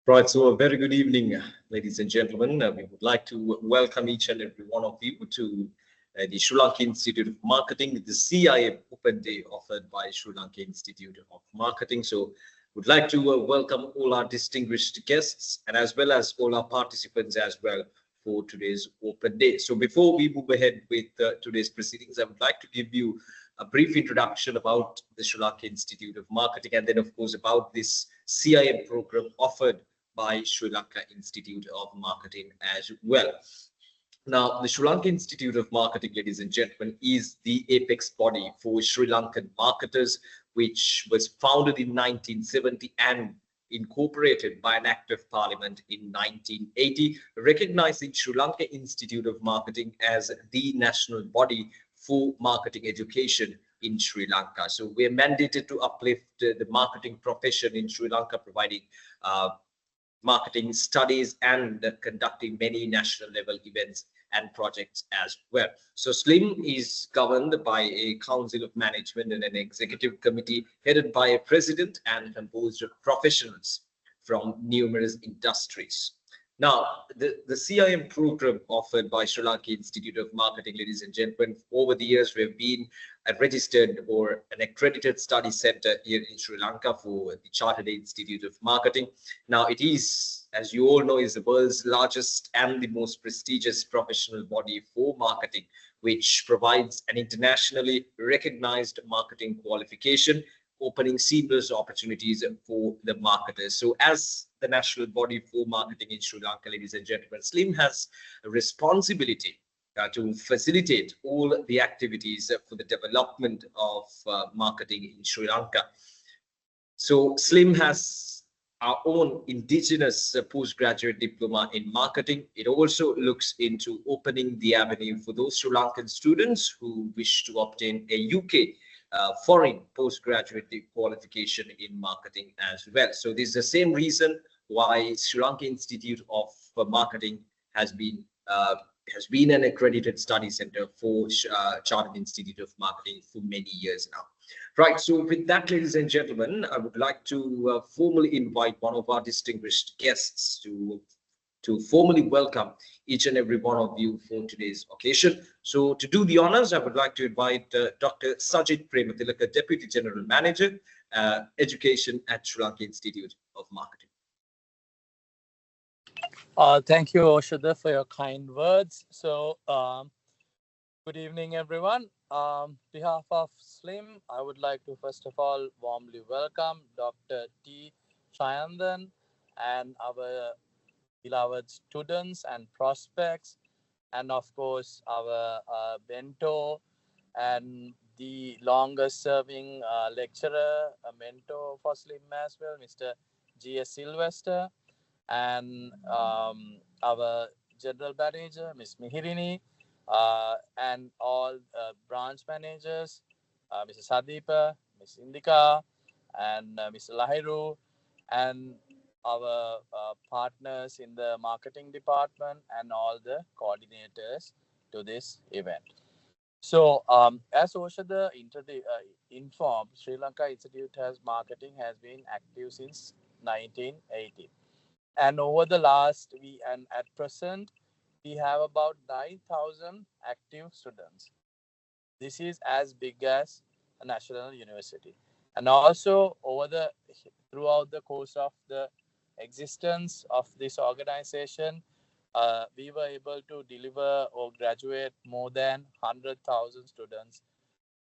Right, so a very good evening, ladies and gentlemen. We would like to welcome each and every one of you to the Sri Lanka Institute of Marketing, the CIM Open Day offered by Sri Lanka Institute of Marketing. So, would like to welcome all our distinguished guests and as well as all our participants as well for today's Open Day. So, before we move ahead with today's proceedings, I would like to give you a brief introduction about the Sri Lanka Institute of Marketing and then, of course, about this CIM program offered by Sri Lanka Institute of Marketing as well. Now, the Sri Lanka Institute of Marketing, ladies and gentlemen, is the apex body for Sri Lankan marketers, which was founded in 1970 and incorporated by an act of parliament in 1980, recognizing Sri Lanka Institute of Marketing as the national body for marketing education in Sri Lanka. So we're mandated to uplift the marketing profession in Sri Lanka, providing marketing studies and conducting many national level events and projects as well. So SLIM is governed by a council of management and an executive committee headed by a president and composed of professionals from numerous industries. Now, the CIM program offered by Sri Lanka Institute of Marketing, ladies and gentlemen, over the years, we have been a registered or an accredited study center here in Sri Lanka for the Chartered Institute of Marketing. Now, it is, as you all know, is the world's largest and the most prestigious professional body for marketing, which provides an internationally recognized marketing qualification, opening seamless opportunities for the marketers. So as the national body for marketing in Sri Lanka, ladies and gentlemen, SLIM has a responsibility to facilitate all the activities for the development of marketing in Sri Lanka. So SLIM has our own indigenous postgraduate diploma in marketing. It also looks into opening the avenue for those Sri Lankan students who wish to obtain a UK foreign postgraduate qualification in marketing as well. So this is the same reason why Sri Lanka Institute of Marketing has been an accredited study center for Chartered Institute of Marketing for many years now. Right, so with that, ladies and gentlemen, I would like to formally invite one of our distinguished guests to formally welcome each and every one of you for today's occasion. So to do the honors, I would like to invite Dr. Sajid Prematilaka, Deputy General Manager, Education at Sri Lanka Institute of Marketing. Thank you, Oshada, for your kind words. So, good evening, everyone. Behalf of SLIM, I would like to first of all warmly welcome Dr. T. Sayandhan and our beloved students and prospects, and of course our mentor and the longest serving lecturer, a mentor for SLIM as well, Mr. G.S. Sylvester, and our general manager, Ms. Mihirini, and all branch managers, Mrs. Sadipa, Ms. Indika, and Mr. Lahiru, and our partners in the marketing department and all the coordinators to this event. So, as Oshada informed, Sri Lanka Institute has Marketing has been active since 1980. And over the last, and at present, we have about 9,000 active students. This is as big as a national university. And also throughout the course of the existence of this organization, we were able to deliver or graduate more than 100,000 students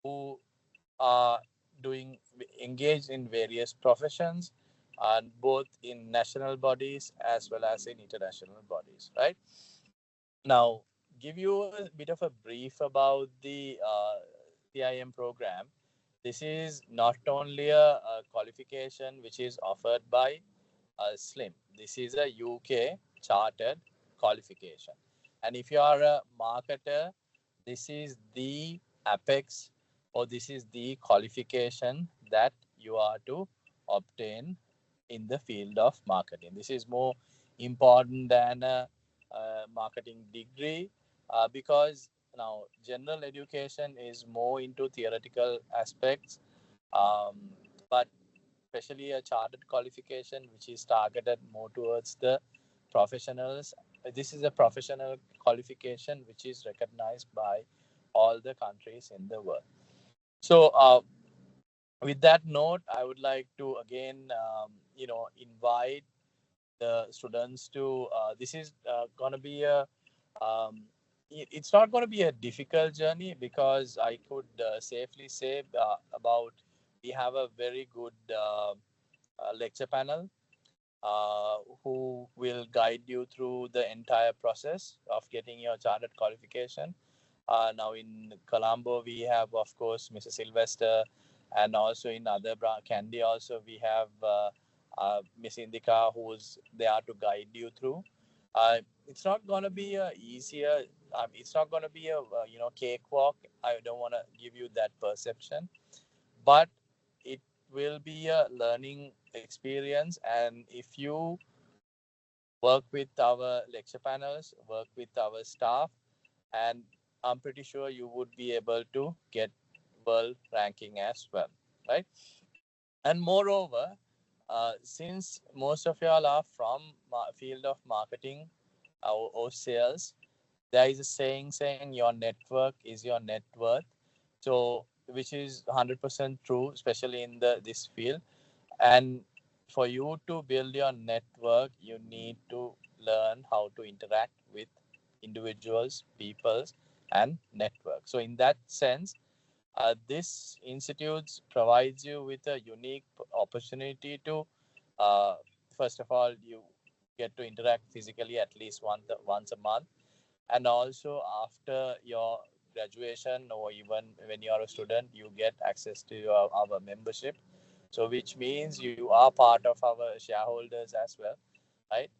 who are engaged in various professions, and both in national bodies as well as in international bodies, right? Now, give you a bit of a brief about the CIM program. This is not only a qualification which is offered by SLIM. This is a UK chartered qualification. And if you are a marketer, this is the apex, or this is the qualification that you are to obtain in the field of marketing. This is more important than a marketing degree, because now general education is more into theoretical aspects, but especially a chartered qualification, which is targeted more towards the professionals. This is a professional qualification which is recognized by all the countries in the world. So, with that note, I would like to again, invite the students to. This is going to be a. Um, it's not going to be a difficult journey, because I could safely say about we have a very good lecture panel who will guide you through the entire process of getting your chartered qualification. Now in Colombo, we have, of course, Mr. Sylvester, and also in other Kandy also we have Miss Indika, who's there to guide you through. It's not going to be a easier. It's not going to be a cakewalk. I don't want to give you that perception, but it will be a learning experience. And if you work with our lecture panels, work with our staff, and I'm pretty sure you would be able to get world ranking as well, right? And moreover, since most of y'all are from field of marketing or sales, there is a saying your network is your net worth. So, which is 100% true, especially in this field. And for you to build your network, you need to learn how to interact with individuals, peoples, and network. So, in that sense, this institute provides you with a unique opportunity to, uh, first of all, you get to interact physically at least once a month, and also after your graduation, or even when you are a student, you get access to our membership, so which means you are part of our shareholders as well, right?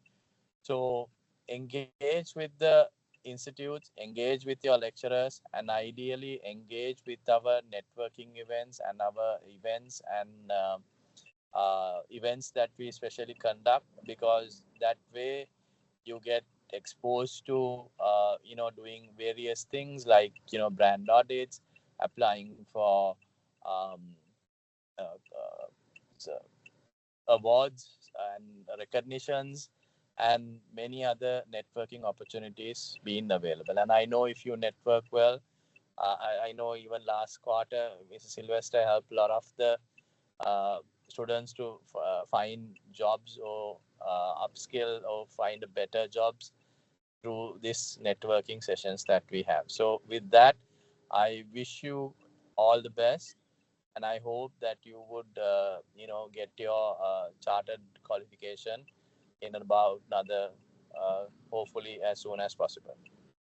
So engage with the institutes, engage with your lecturers, and ideally engage with our networking events and our events and events that we specially conduct, because that way you get exposed to doing various things like brand audits, applying for um, so awards and recognitions, and many other networking opportunities being available. And I know if you network well, I know even last quarter Mr. Sylvester helped a lot of the uh, students to find jobs, or upskill, or find better jobs through these networking sessions that we have. So with that, I wish you all the best, and I hope that you would get your chartered qualification in about another hopefully as soon as possible.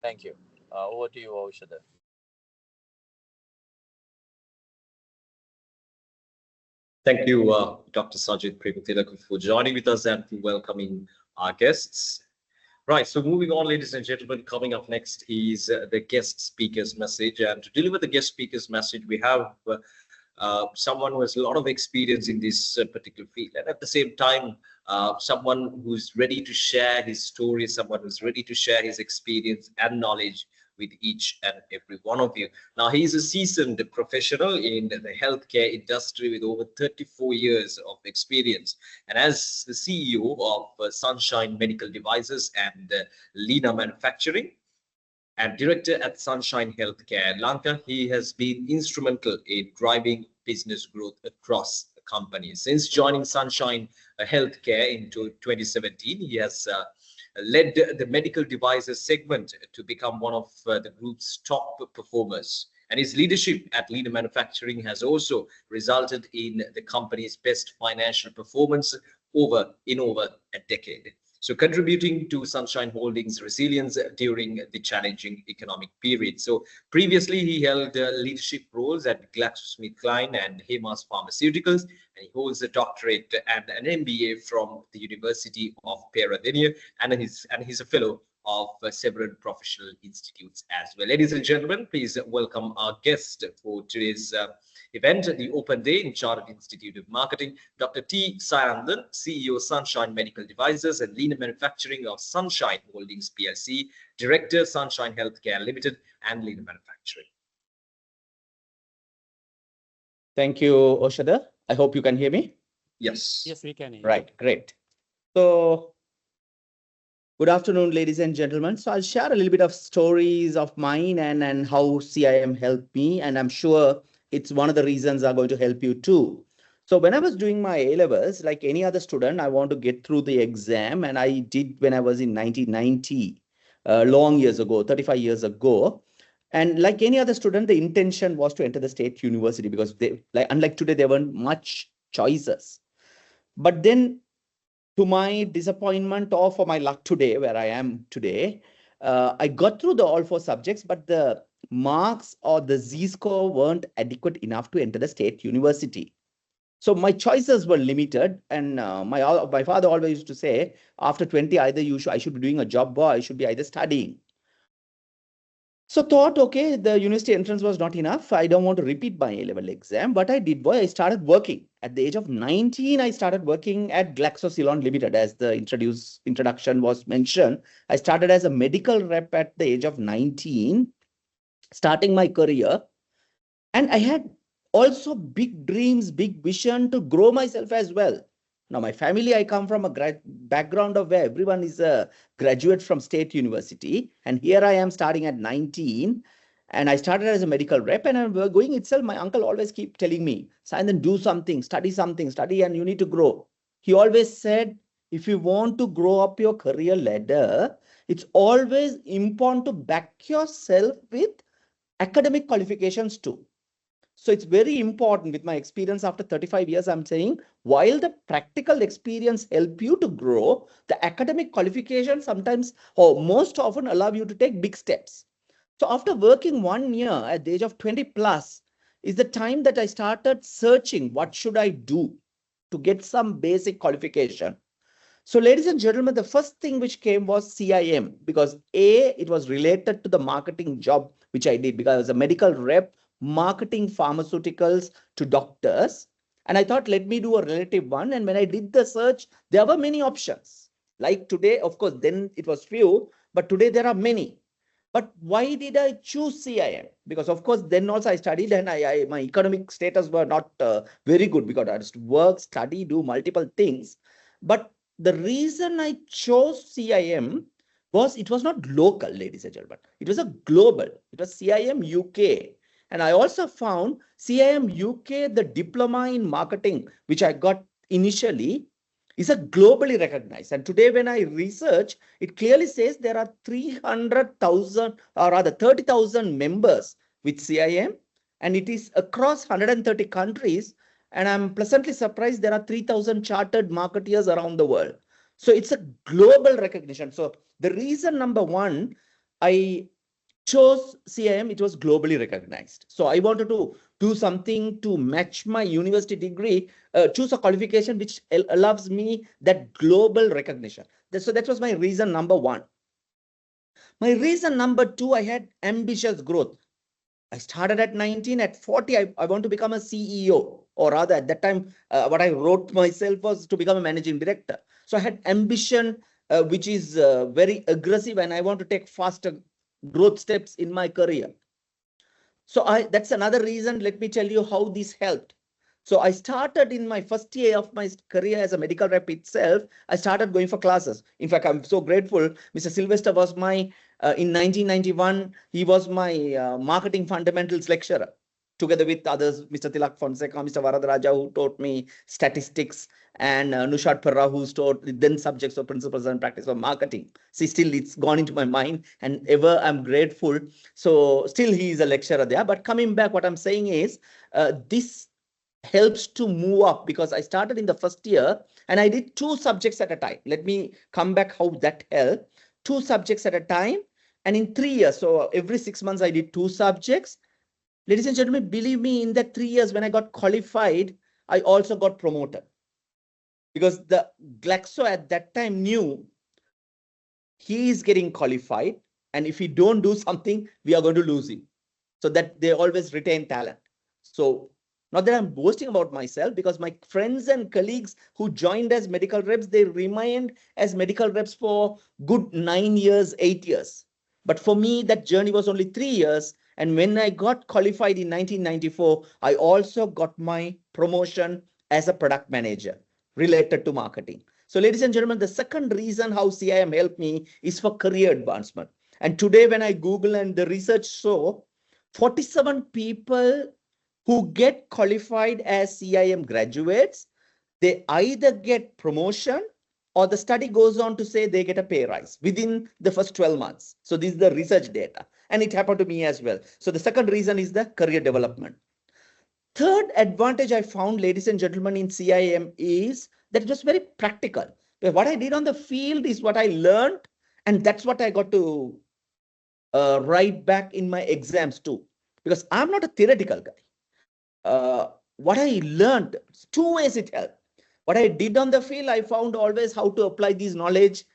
Thank you. Over to you, Oshada. Thank you, Dr. Sajid Premuthilaku, for joining with us and for welcoming our guests. Right, so moving on, ladies and gentlemen, coming up next is the guest speaker's message. And to deliver the guest speaker's message, we have someone who has a lot of experience in this particular field, and at the same time, someone who's ready to share his story, someone who's ready to share his experience and knowledge with each and every one of you. Now, he is a seasoned professional in the healthcare industry with over 34 years of experience. And as the CEO of Sunshine Medical Devices and Lina Manufacturing, and director at Sunshine Healthcare, Lanka, he has been instrumental in driving business growth across the company. Since joining Sunshine Healthcare in 2017, he has led the medical devices segment to become one of the group's top performers. And his leadership at Lina Manufacturing has also resulted in the company's best financial performance over a decade. So contributing to Sunshine Holdings' resilience during the challenging economic period. So previously, he held leadership roles at GlaxoSmithKline and Hemas Pharmaceuticals, and he holds a doctorate and an MBA from the University of Peradeniya, and he's a fellow of several professional institutes as well. Ladies and gentlemen, please welcome our guest for today's event, the Open Day in Chartered Institute of Marketing, Dr. T. Sayandhan, CEO Sunshine Medical Devices and Lina Manufacturing of Sunshine Holdings PLC, Director Sunshine Healthcare Limited and Lina Manufacturing. Thank you, Oshada. I hope you can hear me. Yes. Yes, we can hear you. Right, great. So, good afternoon, ladies and gentlemen. So, I'll share a little bit of stories of mine and how CIM helped me. And I'm sure it's one of the reasons are going to help you too. So, when I was doing my A levels, like any other student, I want to get through the exam. And I did when I was in 1990, long years ago, 35 years ago. And like any other student, the intention was to enter the state university because they, like, unlike today, there weren't much choices. But then, to my disappointment or for my luck today, where I am today, I got through the all four subjects, but the marks or the Z score weren't adequate enough to enter the state university. So my choices were limited, and my father always used to say, after 20, either I should be doing a job or I should be either studying. So thought, okay, the university entrance was not enough. I don't want to repeat my A-level exam. But I did, boy, I started working. At the age of 19, I started working at GlaxoSmithKline Limited, as the introduction was mentioned. I started as a medical rep at the age of 19, starting my career. And I had also big dreams, big vision to grow myself as well. Now, my family, I come from a background of where everyone is a graduate from state university. And here I am starting at 19. And I started as a medical rep, and I'm going itself. My uncle always keep telling me, Sayandhan, do something, study, and you need to grow. He always said, if you want to grow up your career ladder, it's always important to back yourself with academic qualifications too. So it's very important. With my experience after 35 years, I'm saying, while the practical experience help you to grow, the academic qualification sometimes or most often allow you to take big steps. So after working 1 year at the age of 20 plus is the time that I started searching what should I do to get some basic qualification. So ladies and gentlemen, the first thing which came was CIM, because it was related to the marketing job which I did, because I was a medical rep marketing pharmaceuticals to doctors. And I thought, let me do a relative one. And when I did the search, there were many options. Like today, of course, then it was few, but today there are many. But why did I choose CIM? Because of course, then also I studied, and my economic status were not very good, because I had to work, study, do multiple things. But the reason I chose CIM was it was not local, ladies and gentlemen. It was a global. It was CIM UK. And I also found CIM UK, the diploma in marketing, which I got initially, is a globally recognized. And today when I research, it clearly says there are 300,000 or rather 30,000 members with CIM, and it is across 130 countries. And I'm pleasantly surprised there are 3,000 chartered marketeers around the world. So it's a global recognition. So the reason number one, I chose CIM, it was globally recognized. So I wanted to do something to match my university degree, choose a qualification which allows me that global recognition. So that was my reason number one. My reason number two, I had ambitious growth. I started at 19, at 40, I want to become a CEO, or rather at that time, what I wrote myself was to become a managing director. So I had ambition, which is very aggressive, and I want to take faster growth steps in my career. So that's another reason. Let me tell you how this helped. So I started in my first year of my career as a medical rep itself. I started going for classes. In fact, I'm so grateful. Mr. Sylvester was my, in 1991, he was my marketing fundamentals lecturer, together with others, Mr. Tilak Fonseca, Mr. Varadaraja, who taught me statistics, and Nushat Parra, who taught then subjects of principles and practice of marketing. See, still it's gone into my mind, and ever I'm grateful. So still he is a lecturer there. But coming back, what I'm saying is this helps to move up, because I started in the first year and I did 2 subjects at a time. Let me come back how that helped. 2 subjects at a time. And in 3 years, so every 6 months, I did 2 subjects. Ladies and gentlemen, believe me, in that 3 years, when I got qualified, I also got promoted. Because the Glaxo at that time knew he is getting qualified, and if we don't do something, we are going to lose him. So that they always retain talent. So not that I'm boasting about myself, because my friends and colleagues who joined as medical reps, they remained as medical reps for good 9 years, 8 years. But for me, that journey was only 3 years. And when I got qualified in 1994, I also got my promotion as a product manager. related to marketing. So ladies and gentlemen, the second reason how CIM helped me is for career advancement. And today when I Google and the research show, 47 people who get qualified as CIM graduates, they either get promotion or the study goes on to say they get a pay rise within the first 12 months. So this is the research data. And it happened to me as well. So the second reason is the career development. Third advantage I found, ladies and gentlemen, in CIM is that it was very practical. What I did on the field is what I learned, and that's what I got to write back in my exams too. Because I'm not a theoretical guy. What I learned, two ways it helped. What I did on the field, I found always how to apply this knowledge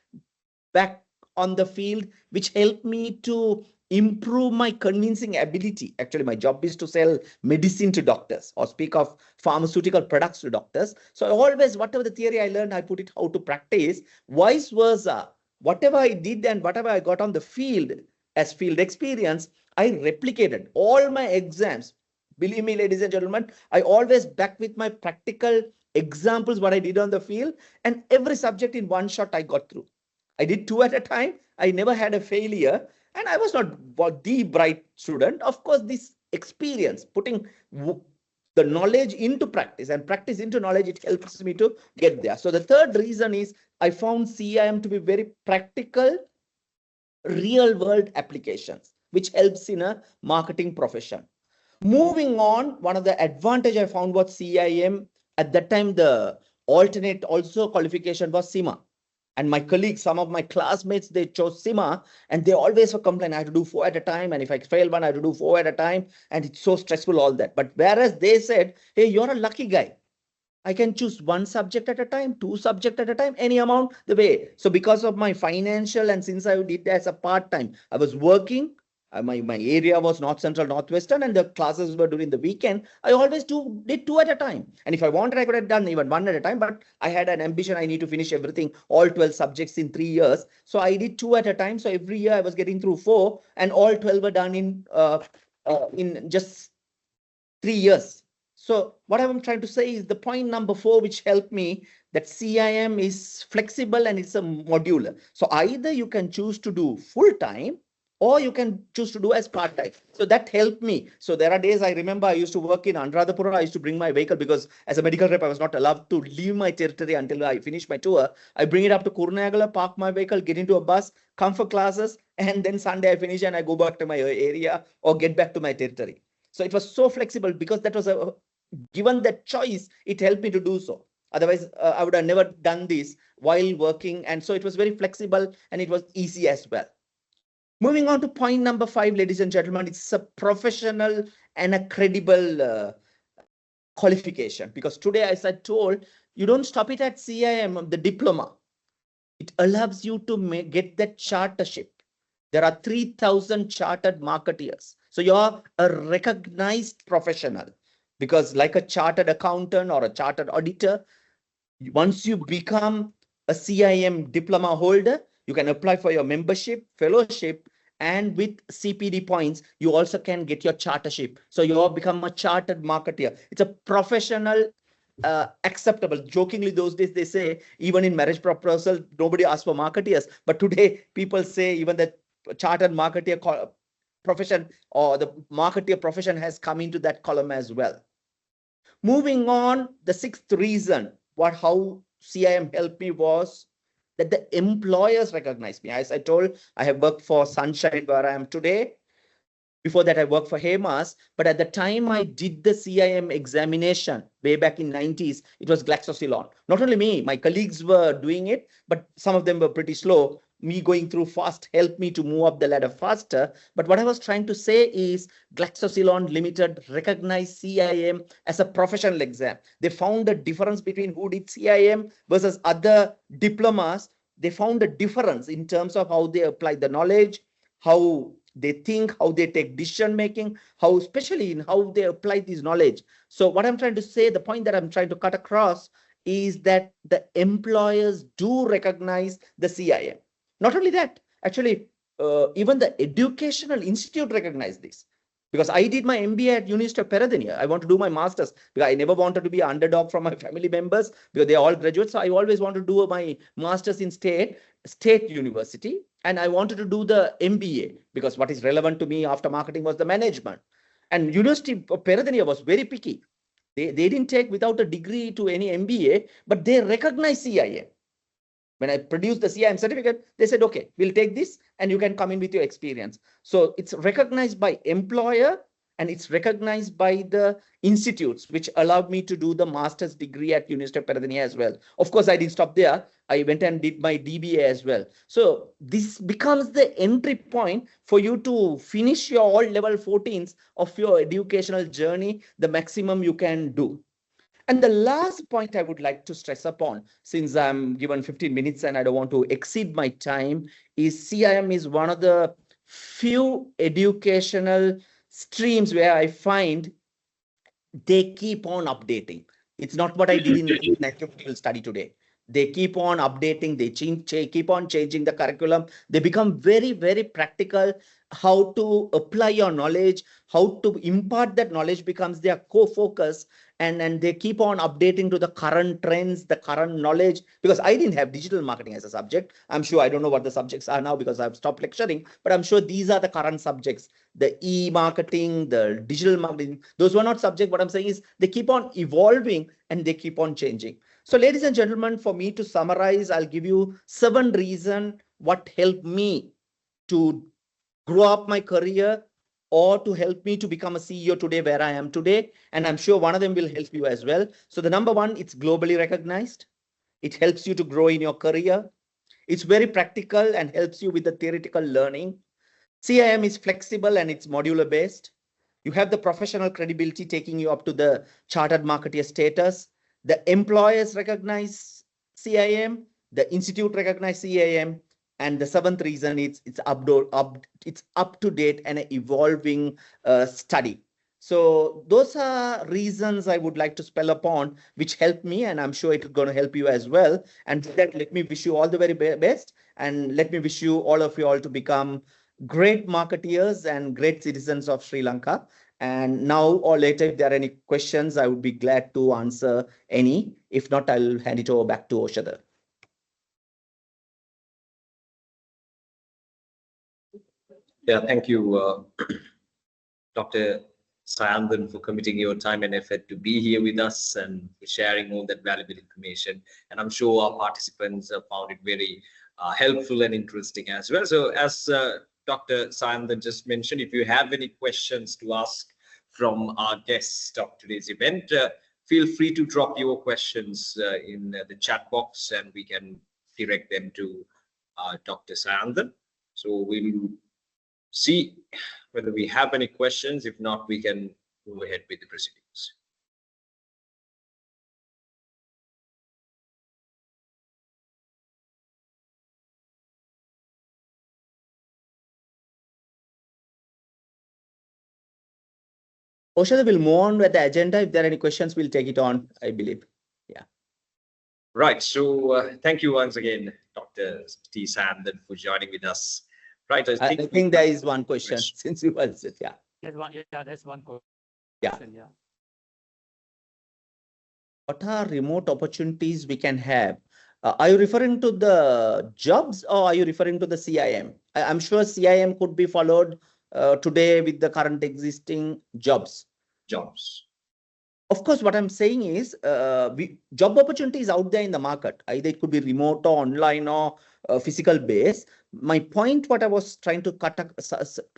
back on the field, which helped me to improve my convincing ability. Actually, my job is to sell medicine to doctors or speak of pharmaceutical products to doctors. So I always, whatever the theory I learned, I put it how to practice. Vice versa, whatever I did and whatever I got on the field as field experience, I replicated all my exams. Believe me, ladies and gentlemen, I always back with my practical examples what I did on the field, and every subject in one shot I got through. I did two at a time. I never had a failure. And I was not the bright student. Of course, this experience, putting the knowledge into practice and practice into knowledge, it helps me to get there. So the third reason is I found CIM to be very practical, real world applications, which helps in a marketing profession. Moving on, one of the advantage I found was CIM. At that time, the alternate also qualification was CIMA. And my colleagues, some of my classmates, they chose CIMA, and they always complain, I have to do 4 at a time. And if I fail one, I have to do 4 at a time. And it's so stressful, all that. But whereas they said, hey, you're a lucky guy. I can choose one subject at a time, 2 subjects at a time, any amount the way. So because of my financial, and since I did as a part-time, I was working. My area was North Central, Northwestern, and the classes were during the weekend. I always did 2 at a time. And if I wanted, I could have done even 1 at a time, but I had an ambition. I need to finish everything, all 12 subjects in 3 years. So I did 2 at a time. So every year I was getting through 4, and all 12 were done in just 3 years. So what I'm trying to say is the point number 4, which helped me, that CIM is flexible and it's a modular. So either you can choose to do full time, or you can choose to do as part-time. So that helped me. So there are days I remember I used to work in Anuradhapura. I used to bring my vehicle because as a medical rep, I was not allowed to leave my territory until I finish my tour. I bring it up to Kurunegala, park my vehicle, get into a bus, come for classes, and then Sunday I finish and I go back to my area or get back to my territory. So it was so flexible because that was given that choice, it helped me to do so. Otherwise, I would have never done this while working. And so it was very flexible and it was easy as well. Moving on to point number 5, ladies and gentlemen, it's a professional and a credible qualification. Because today, as I told, you don't stop it at CIM, the diploma. It allows you to get that chartership. There are 3,000 chartered marketeers. So you're a recognized professional. Because like a chartered accountant or a chartered auditor, once you become a CIM diploma holder, you can apply for your membership, fellowship, and with CPD points, you also can get your chartership. So you all become a chartered marketeer. It's a professional, acceptable. Jokingly, those days they say, even in marriage proposal, nobody asks for marketeers. But today, people say even the chartered marketeer profession or the marketeer profession has come into that column as well. Moving on, the 6th reason how CIM helped me was that the employers recognize me. As I told, I have worked for Sunshine where I am today. Before that, I worked for Hemas. But at the time I did the CIM examination way back in 90s, it was GlaxoSmithKline. Not only me, my colleagues were doing it, but some of them were pretty slow. Me going through fast helped me to move up the ladder faster. But what I was trying to say is GlaxoSmithKline Limited recognized CIM as a professional exam. They found a difference between who did CIM versus other diplomas. They found a difference in terms of how they apply the knowledge, how they think, how they take decision making, how especially in how they apply this knowledge. So what I'm trying to say, the point that I'm trying to cut across is that the employers do recognize the CIM. Not only that, actually, even the educational institute recognize this. Because I did my MBA at University of Peradeniya. I want to do my master's because I never wanted to be an underdog from my family members because they're all graduates. So I always wanted to do my master's in state university. And I wanted to do the MBA because what is relevant to me after marketing was the management. And University of Peradeniya was very picky. They didn't take without a degree to any MBA, but they recognize CIM. When I produced the CIM certificate, they said, okay, we'll take this and you can come in with your experience. So it's recognized by employer and it's recognized by the institutes, which allowed me to do the master's degree at University of Peradeniya as well. Of course, I didn't stop there. I went and did my DBA as well. So this becomes the entry point for you to finish your all level 14s of your educational journey, the maximum you can do. And the last point I would like to stress upon, since I'm given 15 minutes and I don't want to exceed my time, is CIM is one of the few educational streams where I find they keep on updating. It's not what I did in natural study today. They keep on updating, they keep on changing the curriculum. They become very, very practical. How to apply your knowledge, how to impart that knowledge becomes their core focus. And they keep on updating to the current trends, the current knowledge, because I didn't have digital marketing as a subject. I'm sure I don't know what the subjects are now because I've stopped lecturing, but I'm sure these are the current subjects. The e-marketing, the digital marketing, those were not subject. What I'm saying is they keep on evolving and they keep on changing. So ladies and gentlemen, for me to summarize, I'll give you 7 reasons what helped me to grow up my career or to help me to become a CEO today where I am today. And I'm sure one of them will help you as well. So the number one, it's globally recognized. It helps you to grow in your career. It's very practical and helps you with the theoretical learning. CIM is flexible and it's modular based. You have the professional credibility taking you up to the chartered marketeer status. The employers recognize CIM, the institute recognize CIM, and the 7th reason it's up to date and an evolving study. So those are reasons I would like to spell upon, which helped me, and I'm sure it's going to help you as well. And with that, let me wish you all the very best, and let me wish you all of you all to become great marketeers and great citizens of Sri Lanka. And now or later, if there are any questions, I would be glad to answer any. If not, I'll hand it over back to Oshada. Yeah, thank you, Dr. Sayandhan, for committing your time and effort to be here with us and for sharing all that valuable information. And I'm sure our participants have found it very helpful and interesting as well. So as Dr. Sayandhan just mentioned, if you have any questions to ask from our guest of today's event, feel free to drop your questions in the chat box and we can direct them to Dr. Sayandhan. So we'll see whether we have any questions. If not, we can move ahead with the proceedings. Oshada will move on with the agenda. If there are any questions, we'll take it on, I believe. Yeah. Right. So thank you once again, Dr. T. Sayandhan, for joining with us. Right. I think there is one question since you was it. Yeah. There's one question. Yeah. What are remote opportunities we can have? Are you referring to the jobs or are you referring to the CIM? I'm sure CIM could be followed today with the current existing jobs. Of course, what I'm saying is job opportunities out there in the market. Either it could be remote or online or physical base. My point, what I was trying to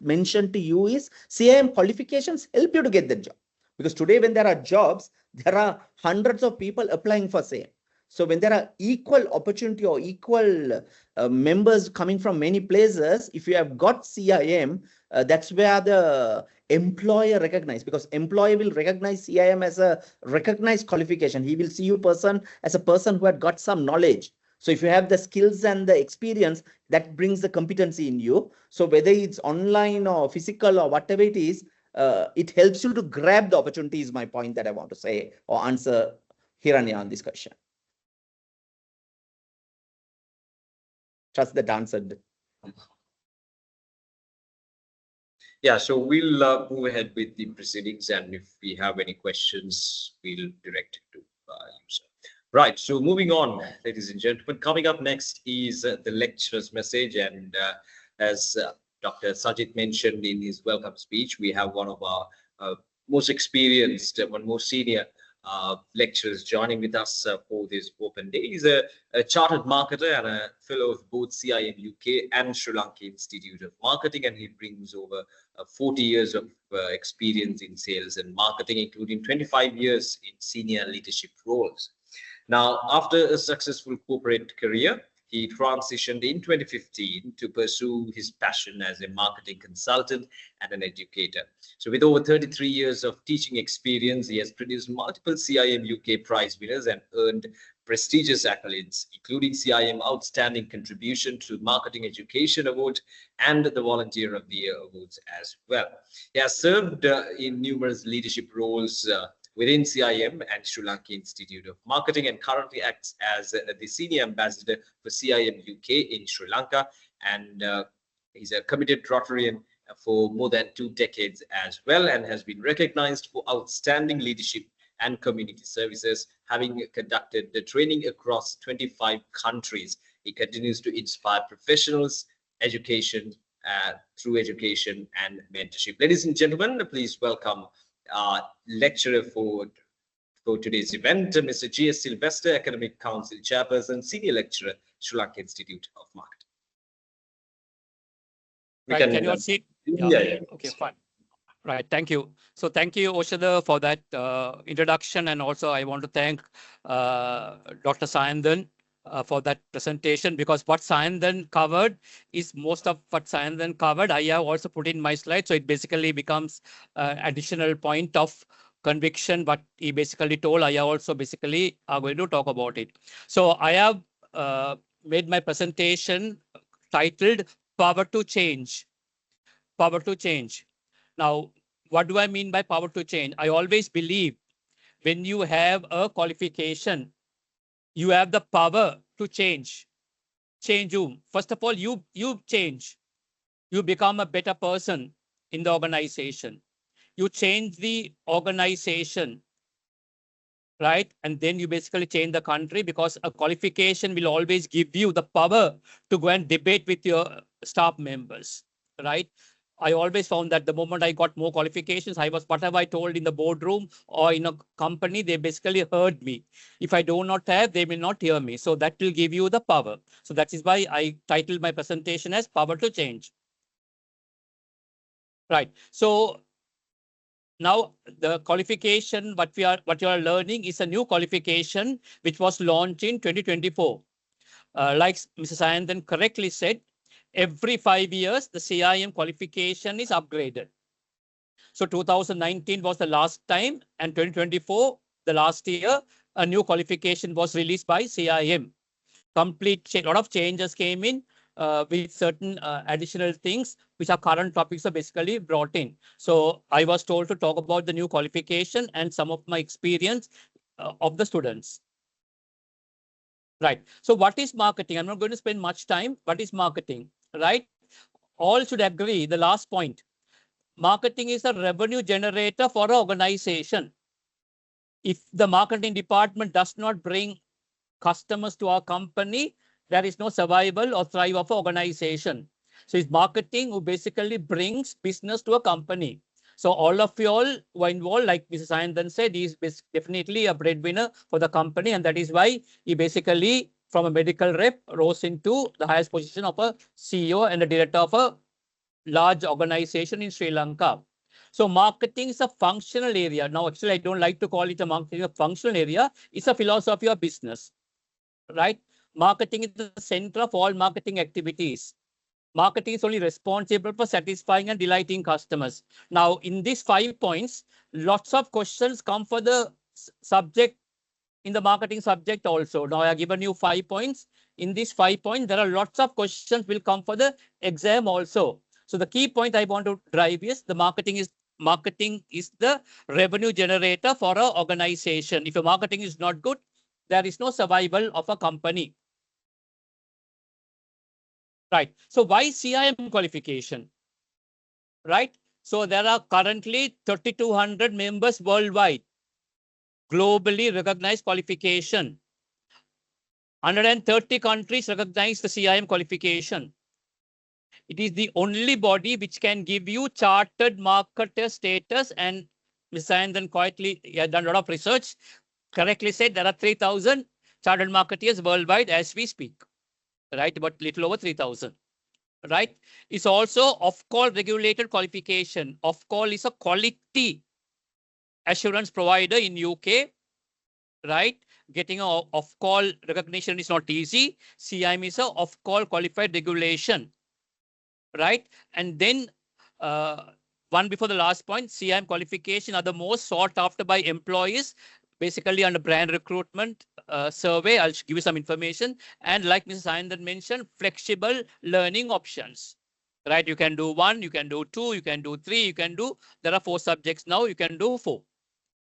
mention to you is CIM qualifications help you to get the job. Because today when there are jobs, there are hundreds of people applying for CIM. So when there are equal opportunity or equal members coming from many places, if you have got CIM, that's where the employer recognize, because employer will recognize CIM as a recognized qualification. He will see you person as a person who had got some knowledge. So if you have the skills and the experience, that brings the competency in you. So whether it's online or physical or whatever it is, it helps you to grab the opportunity is my point that I want to say or answer Hiranya on this question. Trust that answered. Yeah, so we'll move ahead with the proceedings, and if we have any questions, we'll direct it to you, sir. Right, so moving on, ladies and gentlemen, coming up next is the lecturer's message, and as Dr. Sajid mentioned in his welcome speech, we have one of our most experienced, one more senior lecturers joining with us for this open day. He's a chartered marketer and a fellow of both CIM UK and Sri Lanka Institute of Marketing, and he brings over 40 years of experience in sales and marketing, including 25 years in senior leadership roles. Now, after a successful corporate career, he transitioned in 2015 to pursue his passion as a marketing consultant and an educator. So with over 33 years of teaching experience, he has produced multiple CIM UK prize winners and earned prestigious accolades, including CIM Outstanding Contribution to Marketing Education Award and the Volunteer of the Year Awards as well. He has served in numerous leadership roles within CIM and Sri Lanka Institute of Marketing, and currently acts as the Senior Ambassador for CIM UK in Sri Lanka. And he's a committed Rotarian for more than 2 decades as well, and has been recognized for outstanding leadership and community services, having conducted the training across 25 countries. He continues to inspire professionals, education, through education and mentorship. Ladies and gentlemen, please welcome lecturer for today's event, Mr. G.S. Sylvester, Academic Council Chairperson, Senior Lecturer, Sri Lanka Institute of Marketing. Right, can you all see? Yeah. Okay, fine. Right, thank you. So thank you, Oshada, for that introduction. And also I want to thank Dr. Sayandhan for that presentation, because what Sayandhan covered is most of what Sayandhan covered. I have also put in my slide. So it basically becomes additional point of conviction, but he basically told. I also basically are going to talk about it. So I have made my presentation titled Power to Change. Power to change. Now, what do I mean by power to change? I always believe when you have a qualification, you have the power to change. Change you. First of all, you change. You become a better person in the organization. You change the organization, right? And then you basically change the country, because a qualification will always give you the power to go and debate with your staff members, right? I always found that the moment I got more qualifications, I was whatever I told in the boardroom or in a company, they basically heard me. If I do not have, they will not hear me. So that will give you the power. So that is why I titled my presentation as Power to Change. Right. So now the qualification, what you are learning is a new qualification which was launched in 2024. Like Mr. Sayandhan correctly said, every 5 years, the CIM qualification is upgraded. So 2019 was the last time, and 2024, the last year, a new qualification was released by CIM. A lot of changes came in with certain additional things, which are current topics are basically brought in. So I was told to talk about the new qualification and some of my experience of the students. Right. So what is marketing? I'm not going to spend much time. What is marketing? Right. All should agree. The last point. Marketing is a revenue generator for an organization. If the marketing department does not bring customers to our company, there is no survival or thrive of an organization. So it's marketing who basically brings business to a company. So all of you all who are involved, like Mrs. Sayandhan said, he is definitely a breadwinner for the company. And that is why he basically, from a medical rep, rose into the highest position of a CEO and a director of a large organization in Sri Lanka. So marketing is a functional area. Now, actually, I don't like to call it a marketing, a functional area. It's a philosophy of business, right? Marketing is the center of all marketing activities. Marketing is only responsible for satisfying and delighting customers. Now, in these 5 points, lots of questions come for the subject in the marketing subject also. Now, I have given you 5 points. In these 5 points, there are lots of questions will come for the exam also. So the key point I want to drive is the marketing is the revenue generator for an organization. If your marketing is not good, there is no survival of a company. Right. So why CIM qualification? Right. So there are currently 3,200 members worldwide, globally recognized qualification. 130 countries recognize the CIM qualification. It is the only body which can give you chartered marketer status, and Ms. Sayandhan quietly has done a lot of research, correctly said there are 3,000 chartered marketeers worldwide as we speak, right? But little over 3,000, right? It's also off-call regulated qualification. Off-call is a quality assurance provider in UK, right? Getting a off-call recognition is not easy. CIM is a off-call qualified regulation, right? And then one before the last point, CIM qualification are the most sought after by employees, basically under brand recruitment survey. I'll give you some information. And like Mrs. Sayandhan mentioned, flexible learning options, right? You can do 1, you can do 2, you can do 3, you can do, there are 4 subjects now, you can do 4.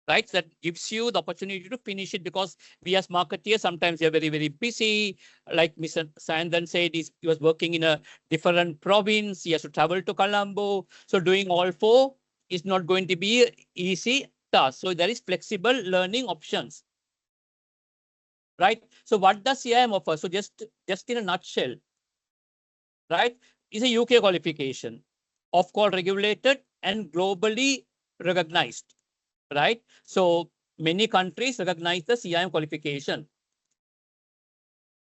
Right, that gives you the opportunity to finish it, because we as marketeers sometimes we are very, very busy. Like Mr. Sayandhan said, he was working in a different province. He has to travel to Colombo. So doing all 4 is not going to be an easy task. So there is flexible learning options. Right. So what does CIM offer? So just in a nutshell, right, is a UK qualification, off-call regulated and globally recognized. Right. So many countries recognize the CIM qualification.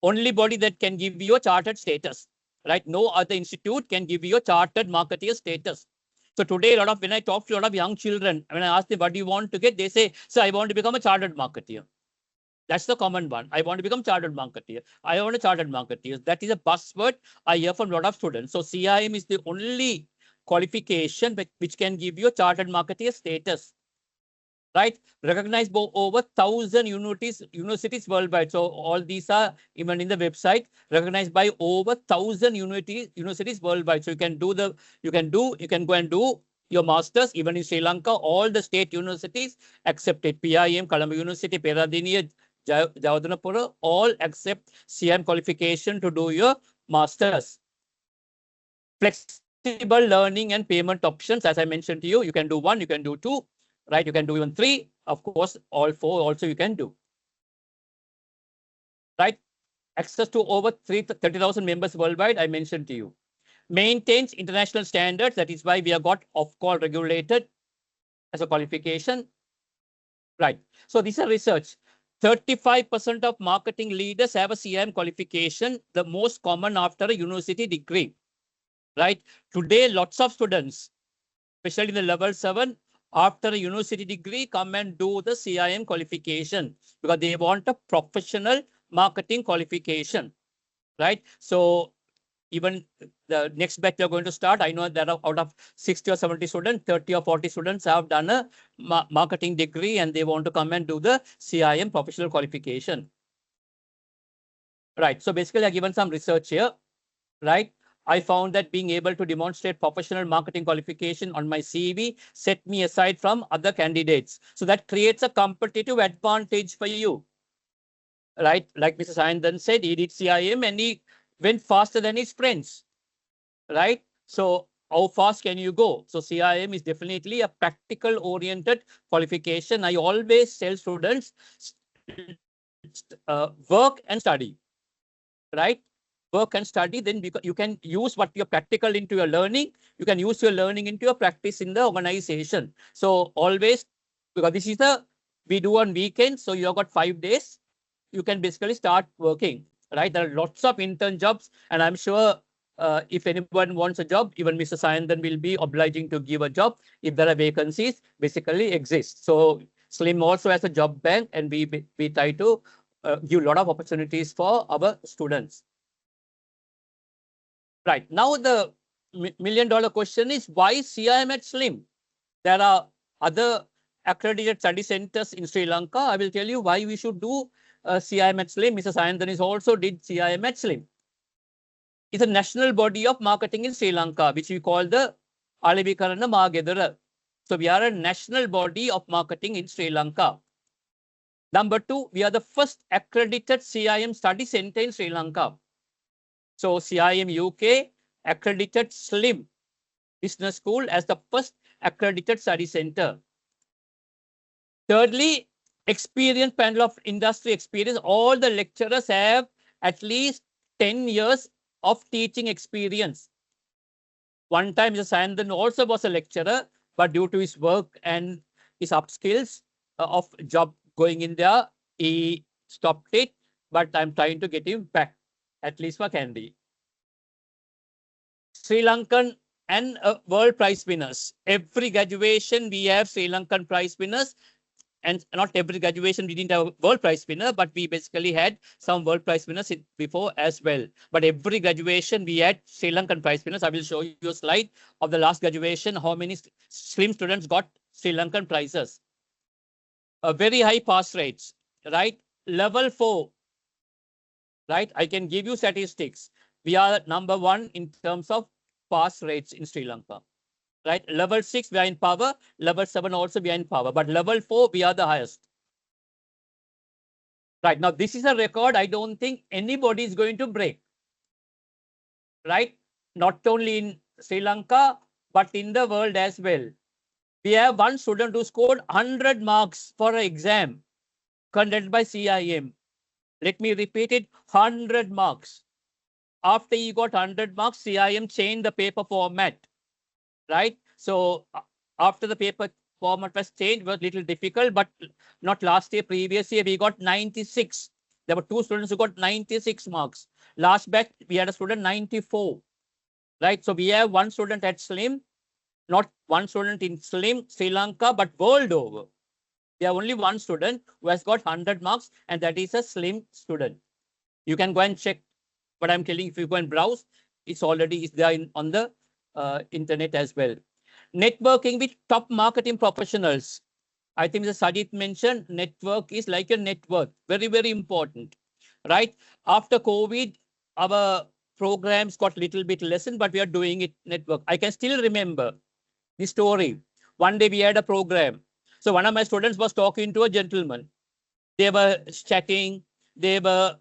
Only body that can give you a chartered status, right? No other institute can give you a chartered marketeer status. So today, when I talk to a lot of young children, when I ask them what do you want to get, they say, so I want to become a chartered marketeer. That's the common one. I want to become chartered marketeer. I want a chartered marketeer. That is a buzzword I hear from a lot of students. So CIM is the only qualification which can give you a chartered marketeer status. Right, recognized by over 1,000 universities worldwide. So all these are even in the website, recognized by over 1,000 universities worldwide. So you can go and do your masters even in Sri Lanka. All the state universities accepted. PIM, Colombo University, Peradeniya, Jawadanapura, all accept CIM qualification to do your masters. Flexible learning and payment options, as I mentioned to you, you can do 1, you can do 2. Right, you can do even 3. Of course, all 4 also you can do. Right, access to over 30,000 members worldwide, I mentioned to you. Maintains international standards. That is why we have got off-call regulated as a qualification. Right. So these are research. 35% of marketing leaders have a CIM qualification, the most common after a university degree. Right. Today, lots of students, especially in the level 7, after a university degree, come and do the CIM qualification because they want a professional marketing qualification, right? So even the next batch you're going to start, I know that out of 60 or 70 students, 30 or 40 students have done a marketing degree and they want to come and do the CIM professional qualification. Right. So basically, I've given some research here, right? I found that being able to demonstrate professional marketing qualification on my CV set me aside from other candidates. So that creates a competitive advantage for you, right? Like Mr. Sayandhan said, he did CIM and he went faster than his friends, right? So how fast can you go? So CIM is definitely a practical oriented qualification. I always tell students, work and study, right? Work and study, then you can use what you're practical into your learning. You can use your learning into your practice in the organization. So always, because this is we do on weekends, so you've got 5 days. You can basically start working, right? There are lots of intern jobs, and I'm sure if anyone wants a job, even Mr. Sayandhan will be obliging to give a job if there are vacancies basically exist. So SLIM also has a job bank, and we try to give a lot of opportunities for our students. Right. Now, the million-dollar question is, why CIM at SLIM? There are other accredited study centers in Sri Lanka. I will tell you why we should do CIM at SLIM. Mr. Sayandhan also did CIM at SLIM. It's a national body of marketing in Sri Lanka, which we call the Alavikarana Magedara. So we are a national body of marketing in Sri Lanka. Number 2, we are the first accredited CIM study center in Sri Lanka. So CIM UK accredited SLIM Business School as the first accredited study center. Thirdly, experience, panel of industry experience. All the lecturers have at least 10 years of teaching experience. One time, Mr. Sayandhan also was a lecturer, but due to his work and his upskills of job going in there, he stopped it. But I'm trying to get him back, at least for Kandy. Sri Lankan and world prize winners. Every graduation, we have Sri Lankan prize winners. And not every graduation we didn't have a world prize winner, but we basically had some world prize winners before as well. But every graduation we had Sri Lankan prize winners. I will show you a slide of the last graduation, how many SLIM students got Sri Lankan prizes. A very high pass rates, right? Level 4, right? I can give you statistics. We are number 1 in terms of pass rates in Sri Lanka. Right? Level 6, we are in power. Level 7 also we are in power. But level 4, we are the highest. Right. Now, this is a record I don't think anybody is going to break. Right? Not only in Sri Lanka, but in the world as well. We have one student who scored 100 marks for an exam conducted by CIM. Let me repeat it, 100 marks. After he got 100 marks, CIM changed the paper format. Right? So after the paper format was changed, was a little difficult, but not last year, previous year, we got 96. There were 2 students who got 96 marks. Last batch, we had a student 94. Right? So we have one student at SLIM, not one student in SLIM, Sri Lanka, but world over. We have only one student who has got 100 marks, and that is a SLIM student. You can go and check what I'm telling you. If you go and browse, it's already there on the internet as well. Networking with top marketing professionals. I think Mr. Sajid mentioned network is like a net worth. Very, very important. Right? After COVID, our programs got a little bit lessened, but we are doing it network. I can still remember the story. One day we had a program. So one of my students was talking to a gentleman. They were chatting, they were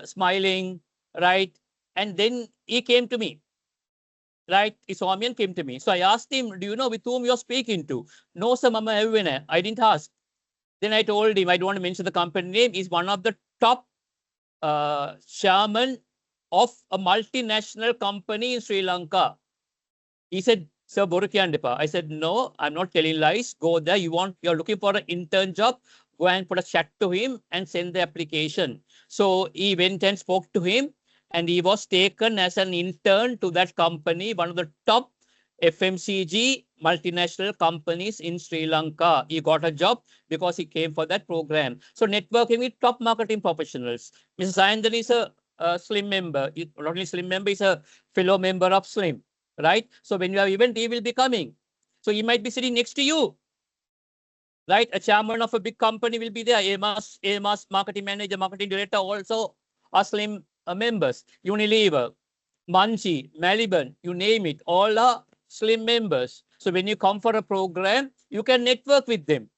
smiling, right? And then he came to me. Right? Isomian came to me. So I asked him, do you know with whom you're speaking to? No, sir, Mama Evene. I didn't ask. Then I told him, I don't want to mention the company name, is one of the top chairman of a multinational company in Sri Lanka. He said, Sir Borukiandipa. I said, no, I'm not telling lies. Go there. You're looking for an intern job. Go and put a chat to him and send the application. So he went and spoke to him, and he was taken as an intern to that company, one of the top FMCG multinational companies in Sri Lanka. He got a job because he came for that program. So networking with top marketing professionals. Mr. Sayandhan is a SLIM member. Not only SLIM member, he's a fellow member of SLIM. Right? So when you have event, he will be coming. So he might be sitting next to you. Right? A chairman of a big company will be there. AMAS marketing manager, marketing director also are SLIM members. Unilever, Munchie, Maliban, you name it, all are SLIM members. So when you come for a program, you can network with them.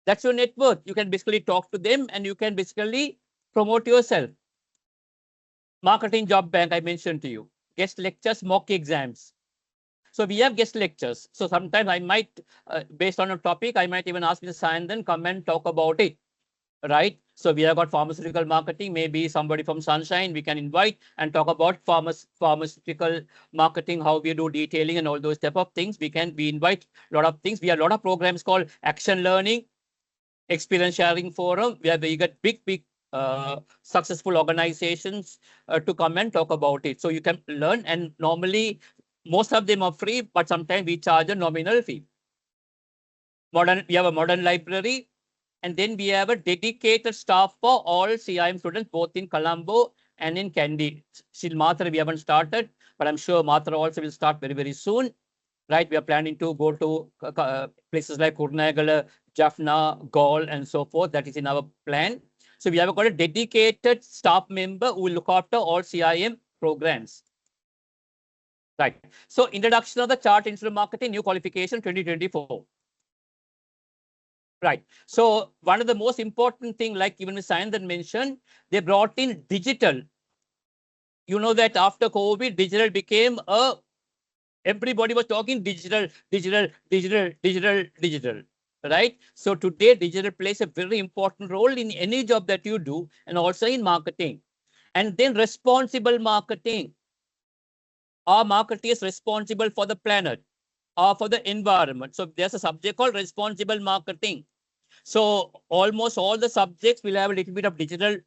That's your network. You can basically talk to them and you can basically promote yourself. Marketing job bank, I mentioned to you. Guest lectures, mock exams. So we have guest lectures. So sometimes I might, based on a topic, I might even ask Mr. Sayandhan, come and talk about it. Right? So we have got pharmaceutical marketing, maybe somebody from Sunshine we can invite and talk about pharmaceutical marketing, how we do detailing and all those type of things. We invite a lot of things. We have a lot of programs called Action Learning, Experience Sharing Forum. We got big successful organizations to come and talk about it. So you can learn, and normally most of them are free, but sometimes we charge a nominal fee. We have a modern library, and then we have a dedicated staff for all CIM students, both in Colombo and in Kandy. Still Matra we haven't started, but I'm sure Matra also will start very, very soon. Right? We are planning to go to places like Kurnagala, Jaffna, Gaul, and so forth. That is in our plan. So we have got a dedicated staff member who will look after all CIM programs. Right. So introduction of the chart instrument marketing, new qualification 2024. Right. So one of the most important thing, like even Ms. Sayandhan mentioned, they brought in digital. You know that after COVID, digital became a Everybody was talking digital, digital, digital, digital, digital, right? So today, digital plays a very important role in any job that you do and also in marketing. And then responsible marketing. Our marketing is responsible for the planet or for the environment. So there's a subject called responsible marketing. So almost all the subjects will have a little bit of digital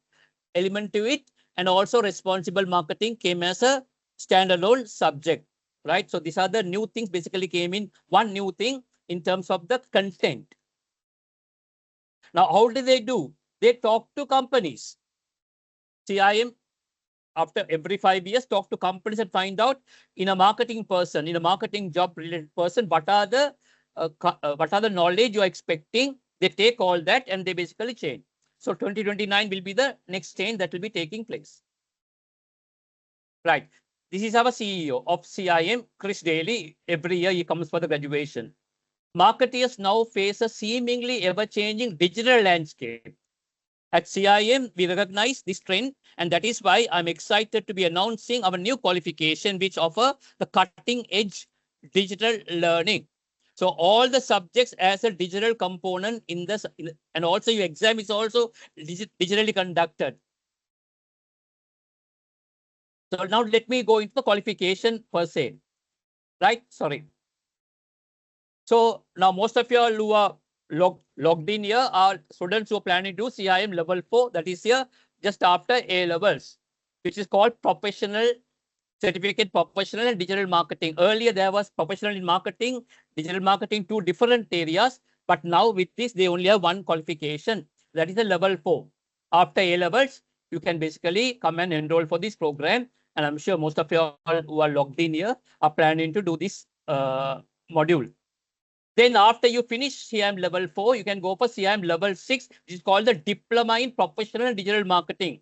element to it, and also responsible marketing came as a standalone subject, right? So these are the new things basically came in, one new thing in terms of the content. Now, how do? They talk to companies. CIM, after every 5 years, talk to companies and find out in a marketing person, in a marketing job related person, what are the knowledge you are expecting. They take all that and they basically change. So 2029 will be the next change that will be taking place. Right. This is our CEO of CIM, Chris Daly. Every year he comes for the graduation. Marketers now face a seemingly ever-changing digital landscape. At CIM, we recognize this trend, and that is why I'm excited to be announcing our new qualification, which offer the cutting-edge digital learning. So all the subjects as a digital component in this, and also your exam is also digitally conducted. So now let me go into the qualification per se, right? Sorry. So now most of you all who are logged in here are students who are planning to do CIM level 4, that is here just after A levels, which is called professional certificate, professional and digital marketing. Earlier there was professional in marketing, digital marketing, two different areas, but now with this they only have one qualification, that is a level 4. After A levels, you can basically come and enroll for this program, and I'm sure most of you all who are logged in here are planning to do this module. Then after you finish CIM level 4, you can go for CIM level 6, which is called the Diploma in Professional and Digital Marketing.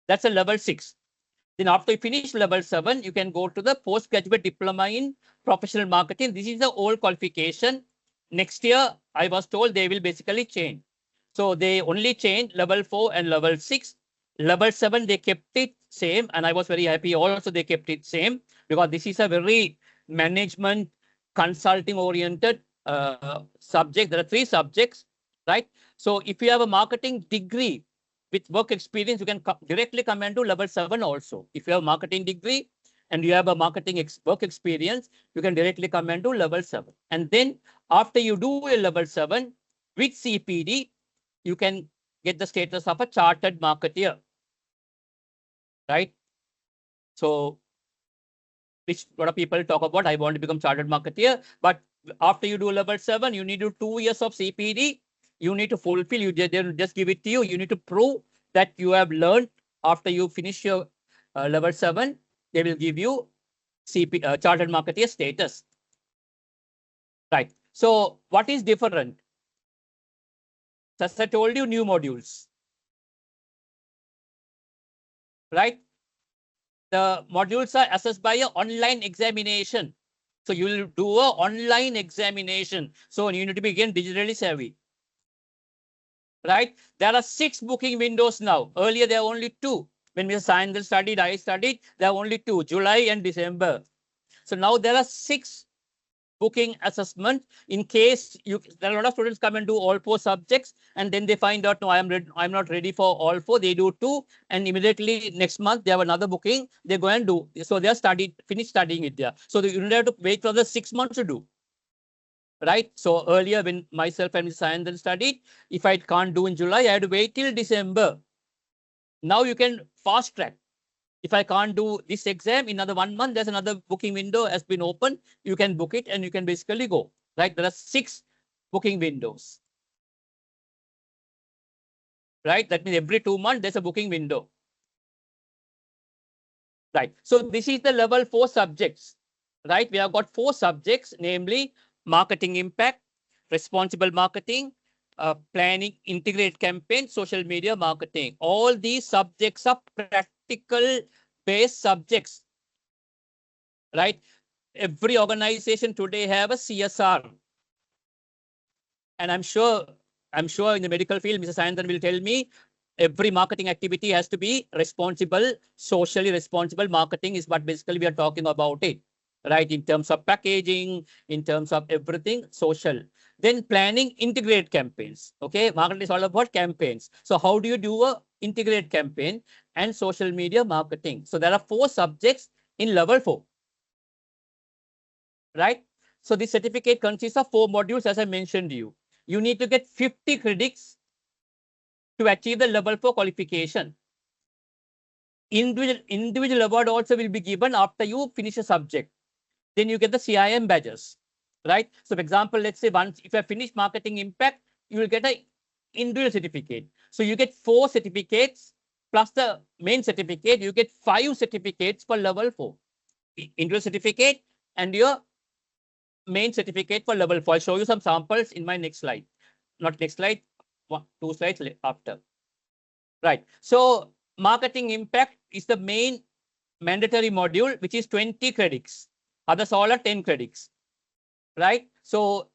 That's a level 6. Then after you finish level 7, you can go to the Postgraduate Diploma in Professional Marketing. This is the old qualification. Next year, I was told they will basically change. So they only changed level 4 and level 6. Level 7, they kept it same. And I was very happy also they kept it same, because this is a very management consulting oriented subject. There are 3 subjects, right? So if you have a marketing degree with work experience, you can directly come into level 7 also. If you have a marketing degree and you have a marketing work experience, you can directly come into level 7. And then after you do a level 7 with CPD, you can get the status of a chartered marketeer, right? So which a lot of people talk about, I want to become chartered marketeer, but after you do level 7, you need to do 2 years of CPD. You need to fulfill, they don't just give it to you. You need to prove that you have learned. After you finish your level 7, they will give you chartered marketeer status. Right. So what is different? As I told you, new modules. Right. The modules are assessed by an online examination. So you will do an online examination. So you need to be again digitally savvy. Right? There are 6 booking windows now. Earlier, there are only 2. When Mr. Sayandhan studied, I studied, there are only 2, July and December. So now there are 6 booking assessment in case there are a lot of students come and do all 4 subjects, and then they find out, no, I'm not ready for all 4. They do 2, and immediately next month they have another booking. They go and do. So they are finished studying it there. So you don't have to wait for the 6 months to do. Right. So earlier when myself and Sayandhan studied, if I can't do in July, I had to wait till December. Now you can fast track. If I can't do this exam in another 1 month, there's another booking window has been opened. You can book it and you can basically go. Right. There are 6 booking windows. Right. That means every 2 months, there's a booking window. Right. So this is the level 4 subjects. Right. We have got 4 subjects, namely marketing impact, responsible marketing, planning, integrate campaign, social media marketing. All these subjects are practical based subjects, right? Every organization today have a CSR. And I'm sure in the medical field, Mr. Sayandhan will tell me, every marketing activity has to be responsible, socially responsible marketing is what basically we are talking about it, right? In terms of packaging, in terms of everything, social. Then planning integrate campaigns. Okay, marketing is all about campaigns. So how do you do a integrate campaign and social media marketing? So there are 4 subjects in level 4, right? So the certificate consists of 4 modules, as I mentioned to you. You need to get 50 credits to achieve the level 4 qualification. Individual award also will be given after you finish a subject. Then you get the CIM badges, right? So for example, let's say once if you have finished marketing impact, you will get a individual certificate. So you get 4 certificates plus the main certificate. You get 5 certificates for level 4. Individual certificate and your main certificate for level 4. I'll show you some samples in my next slide. Not next slide, 2 slides after. Right. So marketing impact is the main mandatory module, which is 20 credits. Others all are 10 credits. Right. So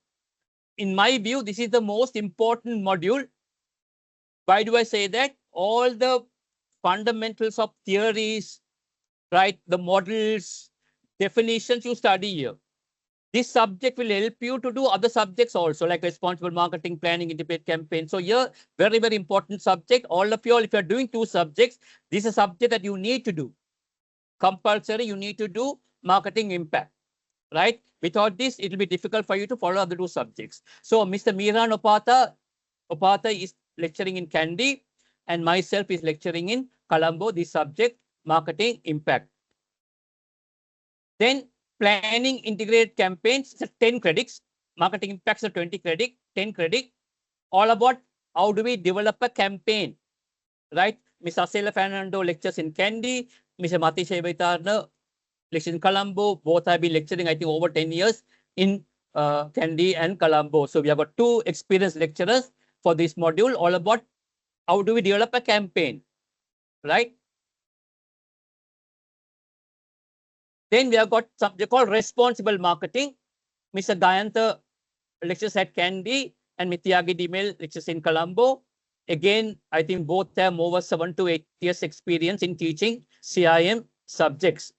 in my view, this is the most important module. Why do I say that? All the fundamentals of theories, right? The models, definitions you study here. This subject will help you to do other subjects also, like responsible marketing, planning, integrate campaign. So here, very, very important subject. All of you, if you're doing 2 subjects, this is a subject that you need to do. Compulsory, you need to do marketing impact, right? Without this, it will be difficult for you to follow other 2 subjects. So Mr. Miran Opatha is lecturing in Kandy, and myself is lecturing in Colombo, this subject, marketing impact. Then planning integrated campaigns, it's 10 credits. Marketing impacts are 20 credit, 10 credit. All about how do we develop a campaign, right? Ms. Asela Fernando lectures in Kandy. Mr. Matisha Vaitarna lectures in Colombo. Both have been lecturing, I think, over 10 years in Kandy and Colombo. So we have got 2 experienced lecturers for this module, all about how do we develop a campaign, right? Then we have got something called responsible marketing. Mr. Gayantha lectures at Kandy and Mityagi Dimel lectures in Colombo. Again, I think both have over 7 to 8 years experience in teaching CIM subjects.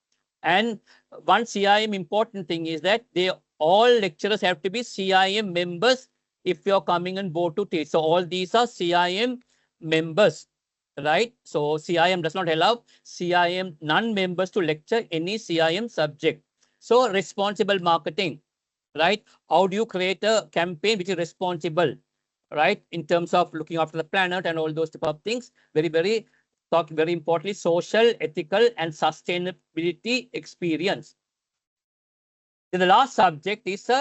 And one CIM important thing is that they all lecturers have to be CIM members if you're coming on board to teach. So all these are CIM members, right? So CIM does not allow CIM non-members to lecture any CIM subject. So responsible marketing, right? How do you create a campaign which is responsible, right? In terms of looking after the planet and all those type of things. Very, very importantly, social, ethical, and sustainability experience. Then the last subject is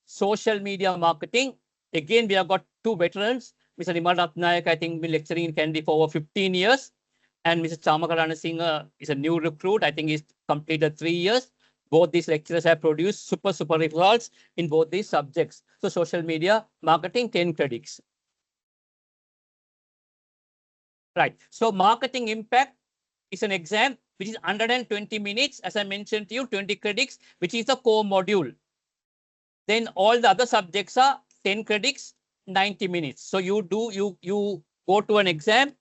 social media marketing. Again, we have got 2 veterans. Mr. Nimal Ratnayak, I think, been lecturing in Kandy for over 15 years. And Mr. Chamakarana Singh is a new recruit. I think he's completed 3 years. Both these lecturers have produced super results in both these subjects. So social media marketing, 10 credits. Right. So marketing impact is an exam which is 120 minutes. As I mentioned to you, 20 credits, which is the core module. Then all the other subjects are 10 credits, 90 minutes. So you go to an exam.